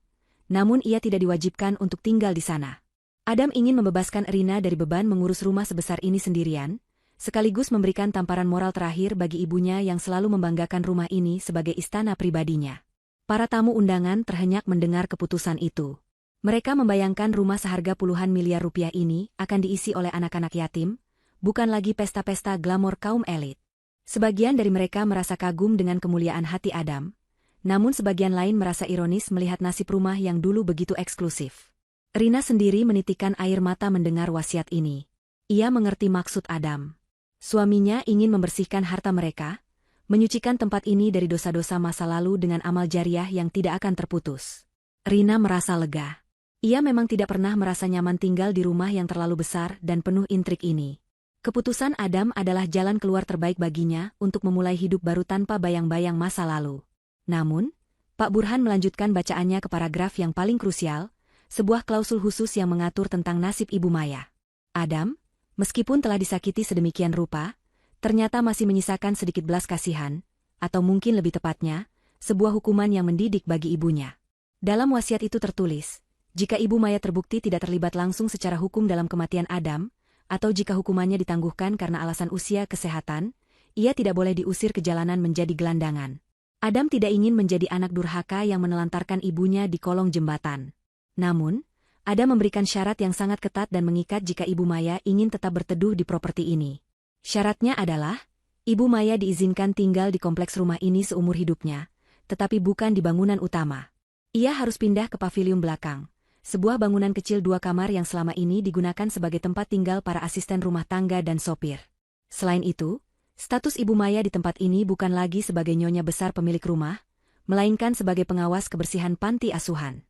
namun ia tidak diwajibkan untuk tinggal di sana. Adam ingin membebaskan Rina dari beban mengurus rumah sebesar ini sendirian, sekaligus memberikan tamparan moral terakhir bagi ibunya yang selalu membanggakan rumah ini sebagai istana pribadinya. Para tamu undangan terhenyak mendengar keputusan itu. Mereka membayangkan rumah seharga puluhan miliar rupiah ini akan diisi oleh anak-anak yatim, bukan lagi pesta-pesta glamor kaum elit. Sebagian dari mereka merasa kagum dengan kemuliaan hati Adam, namun sebagian lain merasa ironis melihat nasib rumah yang dulu begitu eksklusif. Rina sendiri menitikkan air mata mendengar wasiat ini. Ia mengerti maksud Adam. Suaminya ingin membersihkan harta mereka, menyucikan tempat ini dari dosa-dosa masa lalu dengan amal jariah yang tidak akan terputus. Rina merasa lega. Ia memang tidak pernah merasa nyaman tinggal di rumah yang terlalu besar dan penuh intrik ini. Keputusan Adam adalah jalan keluar terbaik baginya untuk memulai hidup baru tanpa bayang-bayang masa lalu. Namun, Pak Burhan melanjutkan bacaannya ke paragraf yang paling krusial, sebuah klausul khusus yang mengatur tentang nasib Ibu Maya. Adam, meskipun telah disakiti sedemikian rupa, ternyata masih menyisakan sedikit belas kasihan, atau mungkin lebih tepatnya, sebuah hukuman yang mendidik bagi ibunya. Dalam wasiat itu tertulis, jika Ibu Maya terbukti tidak terlibat langsung secara hukum dalam kematian Adam, atau jika hukumannya ditangguhkan karena alasan usia kesehatan, ia tidak boleh diusir ke jalanan menjadi gelandangan. Adam tidak ingin menjadi anak durhaka yang menelantarkan ibunya di kolong jembatan. Namun, Adam memberikan syarat yang sangat ketat dan mengikat jika Ibu Maya ingin tetap berteduh di properti ini. Syaratnya adalah, Ibu Maya diizinkan tinggal di kompleks rumah ini seumur hidupnya, tetapi bukan di bangunan utama. Ia harus pindah ke pavilion belakang, sebuah bangunan kecil 2 kamar yang selama ini digunakan sebagai tempat tinggal para asisten rumah tangga dan sopir. Selain itu, status Ibu Maya di tempat ini bukan lagi sebagai nyonya besar pemilik rumah, melainkan sebagai pengawas kebersihan panti asuhan.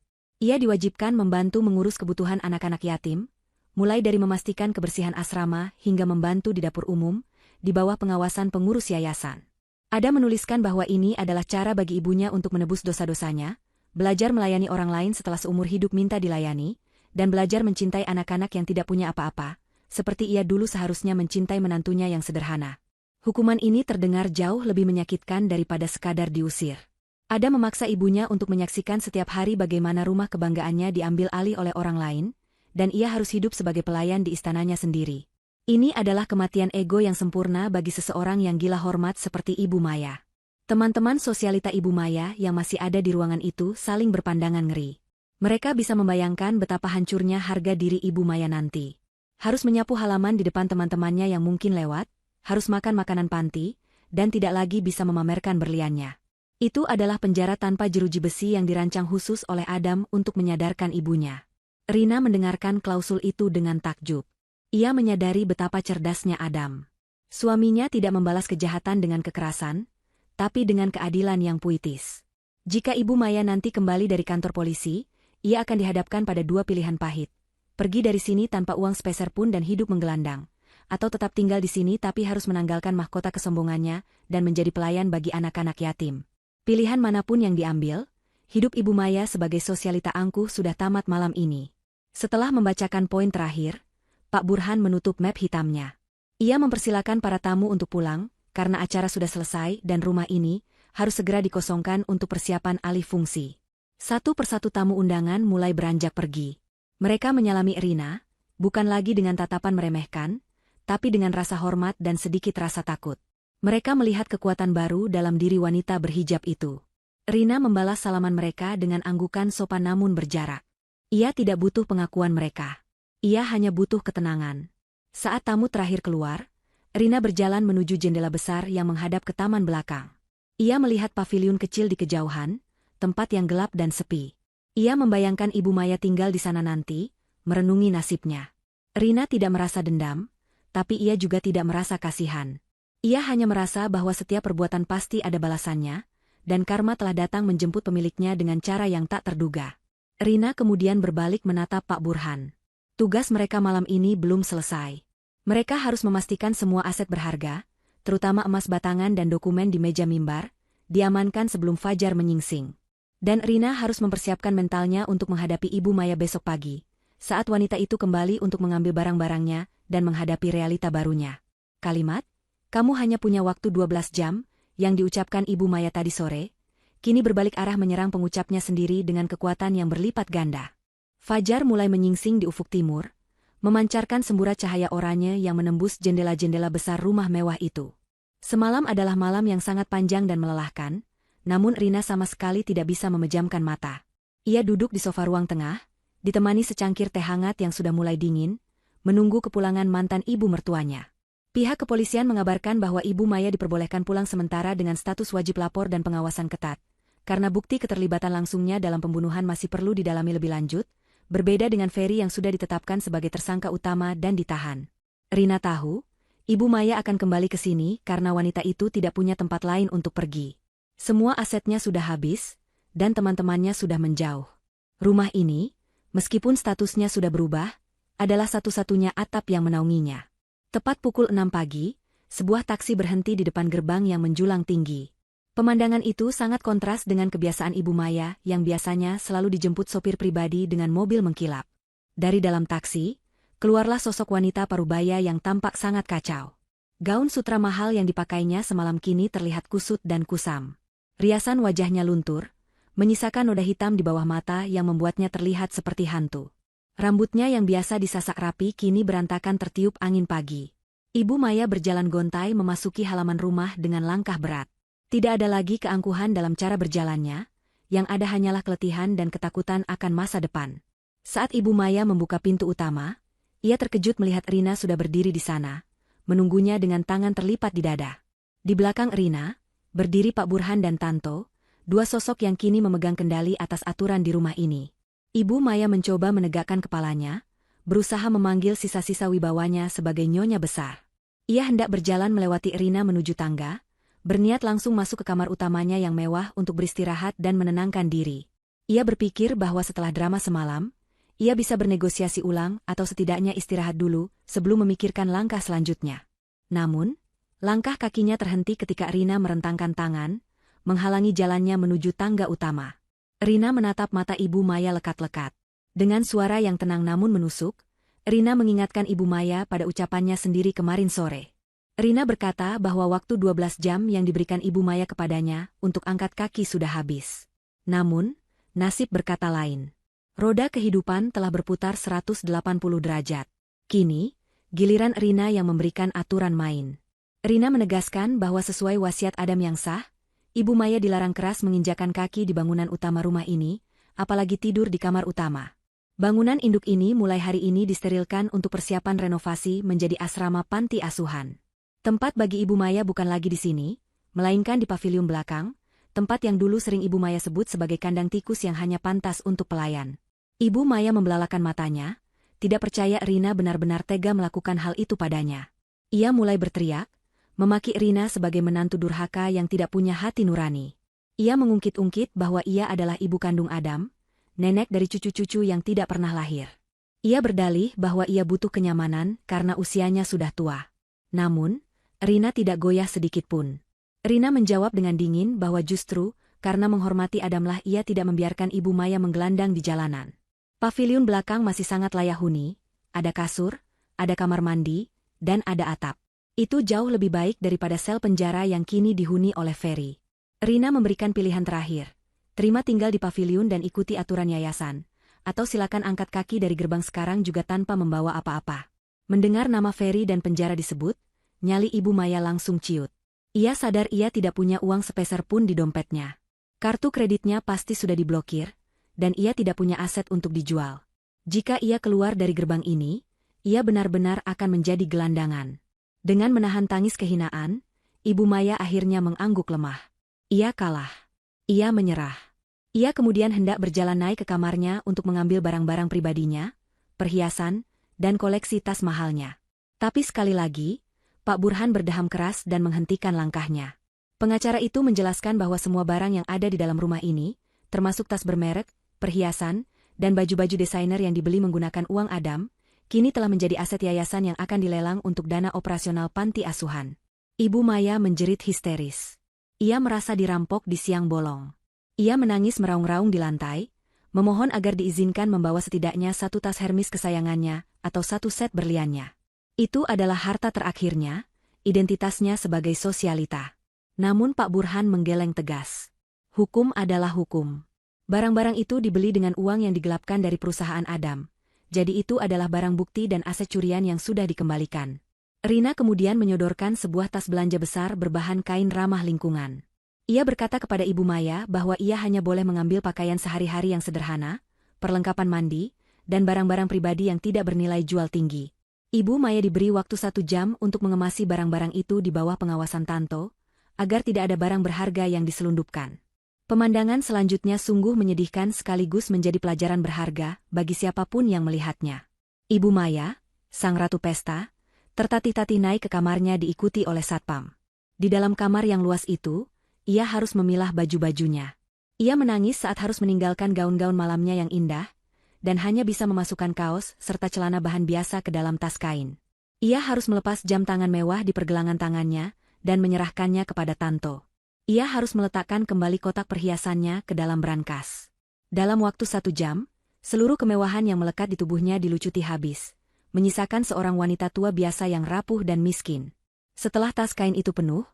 Ia diwajibkan membantu mengurus kebutuhan anak-anak yatim, mulai dari memastikan kebersihan asrama hingga membantu di dapur umum, di bawah pengawasan pengurus yayasan. Ada menuliskan bahwa ini adalah cara bagi ibunya untuk menebus dosa-dosanya, belajar melayani orang lain setelah seumur hidup minta dilayani, dan belajar mencintai anak-anak yang tidak punya apa-apa, seperti ia dulu seharusnya mencintai menantunya yang sederhana. Hukuman ini terdengar jauh lebih menyakitkan daripada sekadar diusir. Ada memaksa ibunya untuk menyaksikan setiap hari bagaimana rumah kebanggaannya diambil alih oleh orang lain, dan ia harus hidup sebagai pelayan di istananya sendiri. Ini adalah kematian ego yang sempurna bagi seseorang yang gila hormat seperti Ibu Maya. Teman-teman sosialita Ibu Maya yang masih ada di ruangan itu saling berpandangan ngeri. Mereka bisa membayangkan betapa hancurnya harga diri Ibu Maya nanti. Harus menyapu halaman di depan teman-temannya yang mungkin lewat, harus makan makanan panti, dan tidak lagi bisa memamerkan berliannya. Itu adalah penjara tanpa jeruji besi yang dirancang khusus oleh Adam untuk menyadarkan ibunya. Rina mendengarkan klausul itu dengan takjub. Ia menyadari betapa cerdasnya Adam. Suaminya tidak membalas kejahatan dengan kekerasan, tapi dengan keadilan yang puitis. Jika Ibu Maya nanti kembali dari kantor polisi, ia akan dihadapkan pada 2 pilihan pahit. Pergi dari sini tanpa uang sepeser pun dan hidup menggelandang, atau tetap tinggal di sini tapi harus menanggalkan mahkota kesombongannya dan menjadi pelayan bagi anak-anak yatim. Pilihan manapun yang diambil, hidup Ibu Maya sebagai sosialita angkuh sudah tamat malam ini. Setelah membacakan poin terakhir, Pak Burhan menutup map hitamnya. Ia mempersilakan para tamu untuk pulang, karena acara sudah selesai dan rumah ini harus segera dikosongkan untuk persiapan alih fungsi. Satu persatu tamu undangan mulai beranjak pergi. Mereka menyalami Rina, bukan lagi dengan tatapan meremehkan, tapi dengan rasa hormat dan sedikit rasa takut. Mereka melihat kekuatan baru dalam diri wanita berhijab itu. Rina membalas salaman mereka dengan anggukan sopan namun berjarak. Ia tidak butuh pengakuan mereka. Ia hanya butuh ketenangan. Saat tamu terakhir keluar, Rina berjalan menuju jendela besar yang menghadap ke taman belakang. Ia melihat pavilion kecil di kejauhan, tempat yang gelap dan sepi. Ia membayangkan Ibu Maya tinggal di sana nanti, merenungi nasibnya. Rina tidak merasa dendam, tapi ia juga tidak merasa kasihan. Ia hanya merasa bahwa setiap perbuatan pasti ada balasannya, dan karma telah datang menjemput pemiliknya dengan cara yang tak terduga. Rina kemudian berbalik menatap Pak Burhan. Tugas mereka malam ini belum selesai. Mereka harus memastikan semua aset berharga, terutama emas batangan dan dokumen di meja mimbar, diamankan sebelum fajar menyingsing. Dan Rina harus mempersiapkan mentalnya untuk menghadapi Ibu Maya besok pagi, saat wanita itu kembali untuk mengambil barang-barangnya dan menghadapi realita barunya. Kalimat, "Kamu hanya punya waktu 12 jam," yang diucapkan Ibu Maya tadi sore, kini berbalik arah menyerang pengucapnya sendiri dengan kekuatan yang berlipat ganda. Fajar mulai menyingsing di ufuk timur, memancarkan semburat cahaya oranye yang menembus jendela-jendela besar rumah mewah itu. Semalam adalah malam yang sangat panjang dan melelahkan, namun Rina sama sekali tidak bisa memejamkan mata. Ia duduk di sofa ruang tengah, ditemani secangkir teh hangat yang sudah mulai dingin, menunggu kepulangan mantan ibu mertuanya. Pihak kepolisian mengabarkan bahwa Ibu Maya diperbolehkan pulang sementara dengan status wajib lapor dan pengawasan ketat. Karena bukti keterlibatan langsungnya dalam pembunuhan masih perlu didalami lebih lanjut, berbeda dengan Ferry yang sudah ditetapkan sebagai tersangka utama dan ditahan. Rina tahu, Ibu Maya akan kembali ke sini karena wanita itu tidak punya tempat lain untuk pergi. Semua asetnya sudah habis, dan teman-temannya sudah menjauh. Rumah ini, meskipun statusnya sudah berubah, adalah satu-satunya atap yang menaunginya. Tepat pukul 6 pagi, sebuah taksi berhenti di depan gerbang yang menjulang tinggi. Pemandangan itu sangat kontras dengan kebiasaan Ibu Maya yang biasanya selalu dijemput sopir pribadi dengan mobil mengkilap. Dari dalam taksi, keluarlah sosok wanita parubaya yang tampak sangat kacau. Gaun sutra mahal yang dipakainya semalam kini terlihat kusut dan kusam. Riasan wajahnya luntur, menyisakan noda hitam di bawah mata yang membuatnya terlihat seperti hantu. Rambutnya yang biasa disasak rapi kini berantakan tertiup angin pagi. Ibu Maya berjalan gontai memasuki halaman rumah dengan langkah berat. Tidak ada lagi keangkuhan dalam cara berjalannya, yang ada hanyalah keletihan dan ketakutan akan masa depan. Saat Ibu Maya membuka pintu utama, ia terkejut melihat Rina sudah berdiri di sana, menunggunya dengan tangan terlipat di dada. Di belakang Rina, berdiri Pak Burhan dan Tanto, dua sosok yang kini memegang kendali atas aturan di rumah ini. Ibu Maya mencoba menegakkan kepalanya, berusaha memanggil sisa-sisa wibawanya sebagai nyonya besar. Ia hendak berjalan melewati Rina menuju tangga, berniat langsung masuk ke kamar utamanya yang mewah untuk beristirahat dan menenangkan diri. Ia berpikir bahwa setelah drama semalam, ia bisa bernegosiasi ulang atau setidaknya istirahat dulu sebelum memikirkan langkah selanjutnya. Namun, langkah kakinya terhenti ketika Rina merentangkan tangan, menghalangi jalannya menuju tangga utama. Rina menatap mata Ibu Maya lekat-lekat. Dengan suara yang tenang namun menusuk, Rina mengingatkan Ibu Maya pada ucapannya sendiri kemarin sore. Rina berkata bahwa waktu 12 jam yang diberikan Ibu Maya kepadanya untuk angkat kaki sudah habis. Namun, nasib berkata lain. Roda kehidupan telah berputar 180 derajat. Kini, giliran Rina yang memberikan aturan main. Rina menegaskan bahwa sesuai wasiat Adam yang sah, Ibu Maya dilarang keras menginjakan kaki di bangunan utama rumah ini, apalagi tidur di kamar utama. Bangunan induk ini mulai hari ini disterilkan untuk persiapan renovasi menjadi asrama panti asuhan. Tempat bagi Ibu Maya bukan lagi di sini, melainkan di paviliun belakang, tempat yang dulu sering Ibu Maya sebut sebagai kandang tikus yang hanya pantas untuk pelayan. Ibu Maya membelalakan matanya, tidak percaya Rina benar-benar tega melakukan hal itu padanya. Ia mulai berteriak, memaki Rina sebagai menantu durhaka yang tidak punya hati nurani. Ia mengungkit-ungkit bahwa ia adalah ibu kandung Adam, nenek dari cucu-cucu yang tidak pernah lahir. Ia berdalih bahwa ia butuh kenyamanan karena usianya sudah tua. Namun, Rina tidak goyah sedikitpun. Rina menjawab dengan dingin bahwa justru, karena menghormati Adamlah ia tidak membiarkan Ibu Maya menggelandang di jalanan. Paviliun belakang masih sangat layak huni, ada kasur, ada kamar mandi, dan ada atap. Itu jauh lebih baik daripada sel penjara yang kini dihuni oleh Ferry. Rina memberikan pilihan terakhir. Terima tinggal di paviliun dan ikuti aturan yayasan, atau silakan angkat kaki dari gerbang sekarang juga tanpa membawa apa-apa. Mendengar nama Ferry dan penjara disebut, nyali Ibu Maya langsung ciut. Ia sadar ia tidak punya uang sepeser pun di dompetnya. Kartu kreditnya pasti sudah diblokir, dan ia tidak punya aset untuk dijual. Jika ia keluar dari gerbang ini, ia benar-benar akan menjadi gelandangan. Dengan menahan tangis kehinaan, Ibu Maya akhirnya mengangguk lemah. Ia kalah. Ia menyerah. Ia kemudian hendak berjalan naik ke kamarnya untuk mengambil barang-barang pribadinya, perhiasan, dan koleksi tas mahalnya. Tapi sekali lagi, Pak Burhan berdeham keras dan menghentikan langkahnya. Pengacara itu menjelaskan bahwa semua barang yang ada di dalam rumah ini, termasuk tas bermerek, perhiasan, dan baju-baju desainer yang dibeli menggunakan uang Adam, kini telah menjadi aset yayasan yang akan dilelang untuk dana operasional panti asuhan. Ibu Maya menjerit histeris. Ia merasa dirampok di siang bolong. Ia menangis meraung-raung di lantai, memohon agar diizinkan membawa setidaknya satu tas Hermes kesayangannya atau satu set berliannya. Itu adalah harta terakhirnya, identitasnya sebagai sosialita. Namun Pak Burhan menggeleng tegas. Hukum adalah hukum. Barang-barang itu dibeli dengan uang yang digelapkan dari perusahaan Adam. Jadi itu adalah barang bukti dan aset curian yang sudah dikembalikan. Rina kemudian menyodorkan sebuah tas belanja besar berbahan kain ramah lingkungan. Ia berkata kepada Ibu Maya bahwa ia hanya boleh mengambil pakaian sehari-hari yang sederhana, perlengkapan mandi, dan barang-barang pribadi yang tidak bernilai jual tinggi. Ibu Maya diberi waktu 1 jam untuk mengemasi barang-barang itu di bawah pengawasan Tanto, agar tidak ada barang berharga yang diselundupkan. Pemandangan selanjutnya sungguh menyedihkan sekaligus menjadi pelajaran berharga bagi siapapun yang melihatnya. Ibu Maya, sang ratu pesta, tertatih-tatih naik ke kamarnya diikuti oleh satpam. Di dalam kamar yang luas itu, ia harus memilah baju-bajunya. Ia menangis saat harus meninggalkan gaun-gaun malamnya yang indah, dan hanya bisa memasukkan kaos serta celana bahan biasa ke dalam tas kain. Ia harus melepas jam tangan mewah di pergelangan tangannya dan menyerahkannya kepada Tanto. Ia harus meletakkan kembali kotak perhiasannya ke dalam brankas. Dalam waktu 1 jam, seluruh kemewahan yang melekat di tubuhnya dilucuti habis, menyisakan seorang wanita tua biasa yang rapuh dan miskin. Setelah tas kain itu penuh,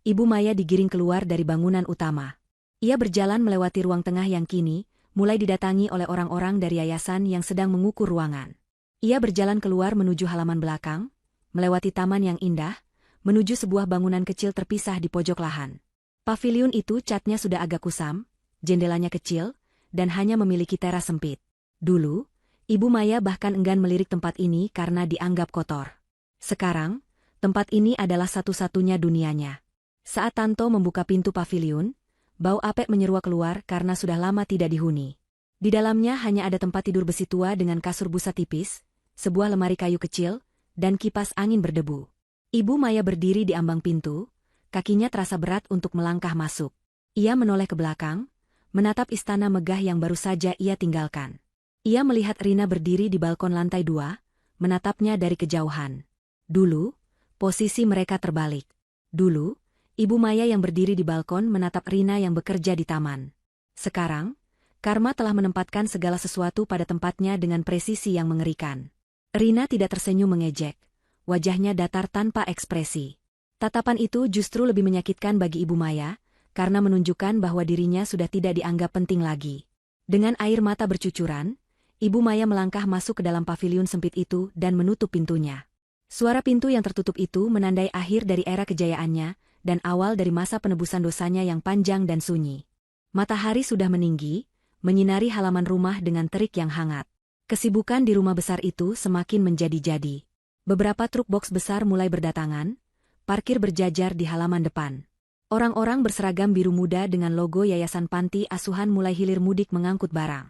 Ibu Maya digiring keluar dari bangunan utama. Ia berjalan melewati ruang tengah yang kini mulai didatangi oleh orang-orang dari yayasan yang sedang mengukur ruangan. Ia berjalan keluar menuju halaman belakang, melewati taman yang indah, menuju sebuah bangunan kecil terpisah di pojok lahan. Paviliun itu catnya sudah agak kusam, jendelanya kecil, dan hanya memiliki teras sempit. Dulu, Ibu Maya bahkan enggan melirik tempat ini karena dianggap kotor. Sekarang, tempat ini adalah satu-satunya dunianya. Saat Tanto membuka pintu paviliun, bau apek menyeruak keluar karena sudah lama tidak dihuni. Di dalamnya hanya ada tempat tidur besi tua dengan kasur busa tipis, sebuah lemari kayu kecil, dan kipas angin berdebu. Ibu Maya berdiri di ambang pintu, kakinya terasa berat untuk melangkah masuk. Ia menoleh ke belakang, menatap istana megah yang baru saja ia tinggalkan. Ia melihat Rina berdiri di balkon lantai 2, menatapnya dari kejauhan. Dulu, posisi mereka terbalik. Dulu, Ibu Maya yang berdiri di balkon menatap Rina yang bekerja di taman. Sekarang, karma telah menempatkan segala sesuatu pada tempatnya dengan presisi yang mengerikan. Rina tidak tersenyum mengejek, wajahnya datar tanpa ekspresi. Tatapan itu justru lebih menyakitkan bagi Ibu Maya, karena menunjukkan bahwa dirinya sudah tidak dianggap penting lagi. Dengan air mata bercucuran, Ibu Maya melangkah masuk ke dalam paviliun sempit itu dan menutup pintunya. Suara pintu yang tertutup itu menandai akhir dari era kejayaannya dan awal dari masa penebusan dosanya yang panjang dan sunyi. Matahari sudah meninggi, menyinari halaman rumah dengan terik yang hangat. Kesibukan di rumah besar itu semakin menjadi-jadi. Beberapa truk boks besar mulai berdatangan, parkir berjajar di halaman depan. Orang-orang berseragam biru muda dengan logo Yayasan Panti Asuhan mulai hilir mudik mengangkut barang.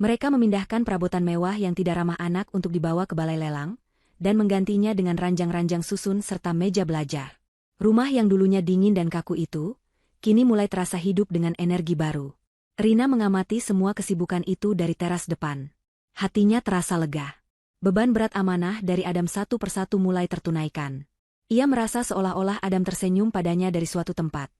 Mereka memindahkan perabotan mewah yang tidak ramah anak untuk dibawa ke balai lelang, dan menggantinya dengan ranjang-ranjang susun serta meja belajar. Rumah yang dulunya dingin dan kaku itu, kini mulai terasa hidup dengan energi baru. Rina mengamati semua kesibukan itu dari teras depan. Hatinya terasa lega. Beban berat amanah dari Adam satu persatu mulai tertunaikan. Ia merasa seolah-olah Adam tersenyum padanya dari suatu tempat.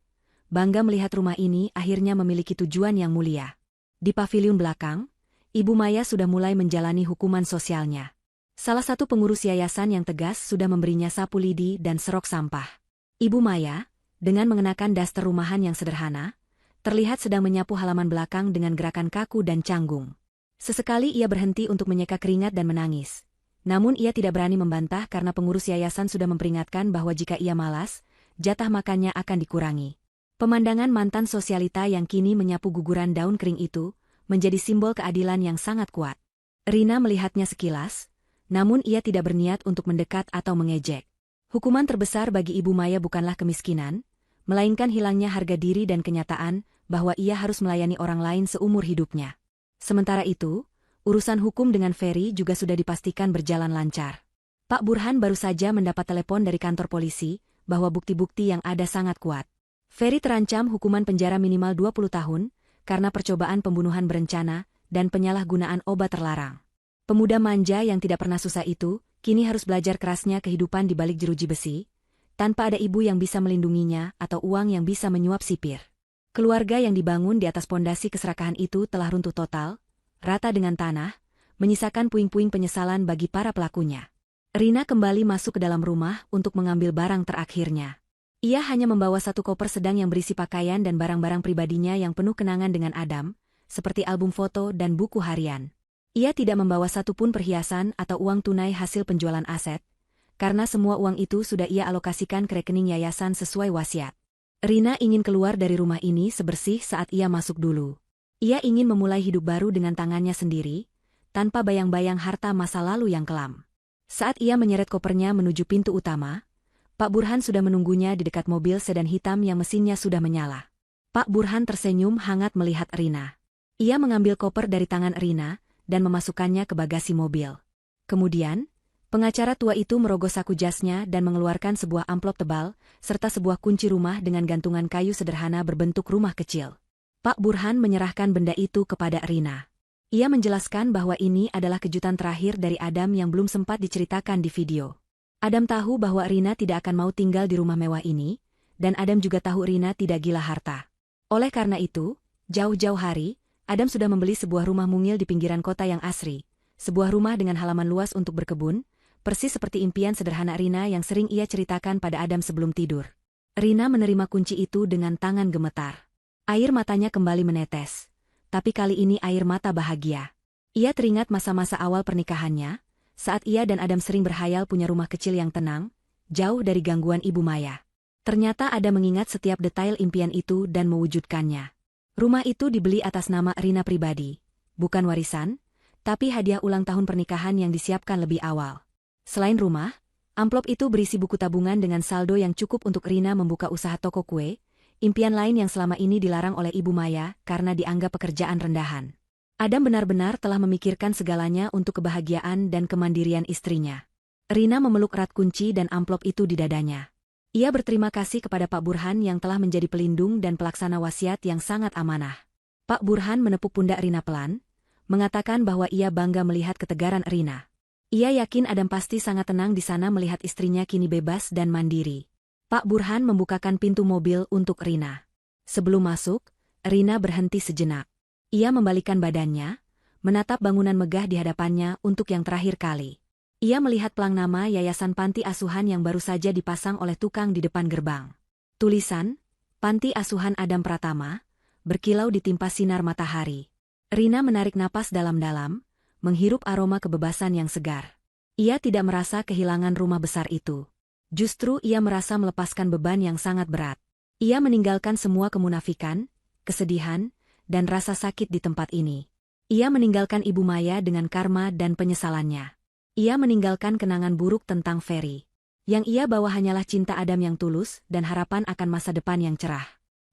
Bangga melihat rumah ini akhirnya memiliki tujuan yang mulia. Di paviliun belakang, Ibu Maya sudah mulai menjalani hukuman sosialnya. Salah satu pengurus yayasan yang tegas sudah memberinya sapu lidi dan serok sampah. Ibu Maya, dengan mengenakan daster rumahan yang sederhana, terlihat sedang menyapu halaman belakang dengan gerakan kaku dan canggung. Sesekali ia berhenti untuk menyeka keringat dan menangis. Namun ia tidak berani membantah karena pengurus yayasan sudah memperingatkan bahwa jika ia malas, jatah makannya akan dikurangi. Pemandangan mantan sosialita yang kini menyapu guguran daun kering itu, menjadi simbol keadilan yang sangat kuat. Rina melihatnya sekilas, namun ia tidak berniat untuk mendekat atau mengejek. Hukuman terbesar bagi Ibu Maya bukanlah kemiskinan, melainkan hilangnya harga diri dan kenyataan bahwa ia harus melayani orang lain seumur hidupnya. Sementara itu, urusan hukum dengan Ferry juga sudah dipastikan berjalan lancar. Pak Burhan baru saja mendapat telepon dari kantor polisi bahwa bukti-bukti yang ada sangat kuat. Ferry terancam hukuman penjara minimal 20 tahun karena percobaan pembunuhan berencana dan penyalahgunaan obat terlarang. Pemuda manja yang tidak pernah susah itu, kini harus belajar kerasnya kehidupan di balik jeruji besi, tanpa ada ibu yang bisa melindunginya atau uang yang bisa menyuap sipir. Keluarga yang dibangun di atas pondasi keserakahan itu telah runtuh total, rata dengan tanah, menyisakan puing-puing penyesalan bagi para pelakunya. Rina kembali masuk ke dalam rumah untuk mengambil barang terakhirnya. Ia hanya membawa satu koper sedang yang berisi pakaian dan barang-barang pribadinya yang penuh kenangan dengan Adam, seperti album foto dan buku harian. Ia tidak membawa satupun perhiasan atau uang tunai hasil penjualan aset, karena semua uang itu sudah ia alokasikan ke rekening yayasan sesuai wasiat. Rina ingin keluar dari rumah ini sebersih saat ia masuk dulu. Ia ingin memulai hidup baru dengan tangannya sendiri, tanpa bayang-bayang harta masa lalu yang kelam. Saat ia menyeret kopernya menuju pintu utama, Pak Burhan sudah menunggunya di dekat mobil sedan hitam yang mesinnya sudah menyala. Pak Burhan tersenyum hangat melihat Rina. Ia mengambil koper dari tangan Rina dan memasukkannya ke bagasi mobil. Kemudian, pengacara tua itu merogoh saku jasnya dan mengeluarkan sebuah amplop tebal, serta sebuah kunci rumah dengan gantungan kayu sederhana berbentuk rumah kecil. Pak Burhan menyerahkan benda itu kepada Rina. Ia menjelaskan bahwa ini adalah kejutan terakhir dari Adam yang belum sempat diceritakan di video. Adam tahu bahwa Rina tidak akan mau tinggal di rumah mewah ini, dan Adam juga tahu Rina tidak gila harta. Oleh karena itu, jauh-jauh hari, Adam sudah membeli sebuah rumah mungil di pinggiran kota yang asri, sebuah rumah dengan halaman luas untuk berkebun, persis seperti impian sederhana Rina yang sering ia ceritakan pada Adam sebelum tidur. Rina menerima kunci itu dengan tangan gemetar. Air matanya kembali menetes, tapi kali ini air mata bahagia. Ia teringat masa-masa awal pernikahannya, saat ia dan Adam sering berhayal punya rumah kecil yang tenang, jauh dari gangguan Ibu Maya. Ternyata Adam mengingat setiap detail impian itu dan mewujudkannya. Rumah itu dibeli atas nama Rina pribadi, bukan warisan, tapi hadiah ulang tahun pernikahan yang disiapkan lebih awal. Selain rumah, amplop itu berisi buku tabungan dengan saldo yang cukup untuk Rina membuka usaha toko kue, impian lain yang selama ini dilarang oleh Ibu Maya karena dianggap pekerjaan rendahan. Adam benar-benar telah memikirkan segalanya untuk kebahagiaan dan kemandirian istrinya. Rina memeluk erat kunci dan amplop itu di dadanya. Ia berterima kasih kepada Pak Burhan yang telah menjadi pelindung dan pelaksana wasiat yang sangat amanah. Pak Burhan menepuk pundak Rina pelan, mengatakan bahwa ia bangga melihat ketegaran Rina. Ia yakin Adam pasti sangat tenang di sana melihat istrinya kini bebas dan mandiri. Pak Burhan membukakan pintu mobil untuk Rina. Sebelum masuk, Rina berhenti sejenak. Ia membalikkan badannya, menatap bangunan megah di hadapannya untuk yang terakhir kali. Ia melihat pelang nama yayasan panti asuhan yang baru saja dipasang oleh tukang di depan gerbang. Tulisan, Panti Asuhan Adam Pratama, berkilau ditimpa sinar matahari. Rina menarik napas dalam-dalam, menghirup aroma kebebasan yang segar. Ia tidak merasa kehilangan rumah besar itu. Justru ia merasa melepaskan beban yang sangat berat. Ia meninggalkan semua kemunafikan, kesedihan, dan rasa sakit di tempat ini. Ia meninggalkan Ibu Maya dengan karma dan penyesalannya. Ia meninggalkan kenangan buruk tentang Ferry. Yang ia bawa hanyalah cinta Adam yang tulus dan harapan akan masa depan yang cerah.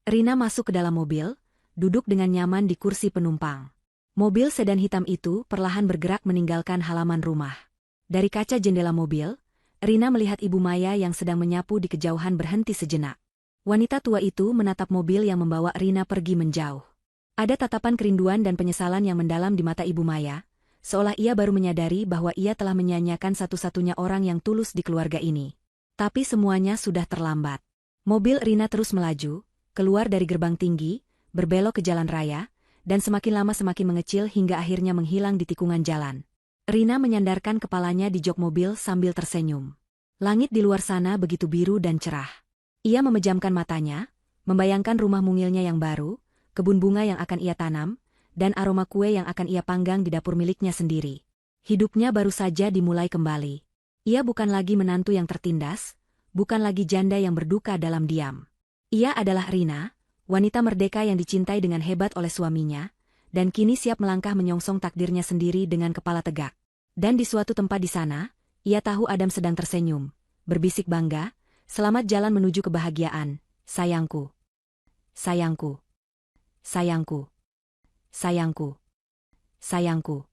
Rina masuk ke dalam mobil, duduk dengan nyaman di kursi penumpang. Mobil sedan hitam itu perlahan bergerak meninggalkan halaman rumah. Dari kaca jendela mobil, Rina melihat Ibu Maya yang sedang menyapu di kejauhan berhenti sejenak. Wanita tua itu menatap mobil yang membawa Rina pergi menjauh. Ada tatapan kerinduan dan penyesalan yang mendalam di mata Ibu Maya, seolah ia baru menyadari bahwa ia telah menyanyiakan satu-satunya orang yang tulus di keluarga ini. Tapi semuanya sudah terlambat. Mobil Rina terus melaju, keluar dari gerbang tinggi, berbelok ke jalan raya, dan semakin lama semakin mengecil hingga akhirnya menghilang di tikungan jalan. Rina menyandarkan kepalanya di jok mobil sambil tersenyum. Langit di luar sana begitu biru dan cerah. Ia memejamkan matanya, membayangkan rumah mungilnya yang baru, kebun bunga yang akan ia tanam, dan aroma kue yang akan ia panggang di dapur miliknya sendiri. Hidupnya baru saja dimulai kembali. Ia bukan lagi menantu yang tertindas, bukan lagi janda yang berduka dalam diam. Ia adalah Rina, wanita merdeka yang dicintai dengan hebat oleh suaminya, dan kini siap melangkah menyongsong takdirnya sendiri dengan kepala tegak. Dan di suatu tempat di sana, ia tahu Adam sedang tersenyum, berbisik bangga, "Selamat jalan menuju kebahagiaan, sayangku. Sayangku. Sayangku. Sayangku. Sayangku. Sayangku."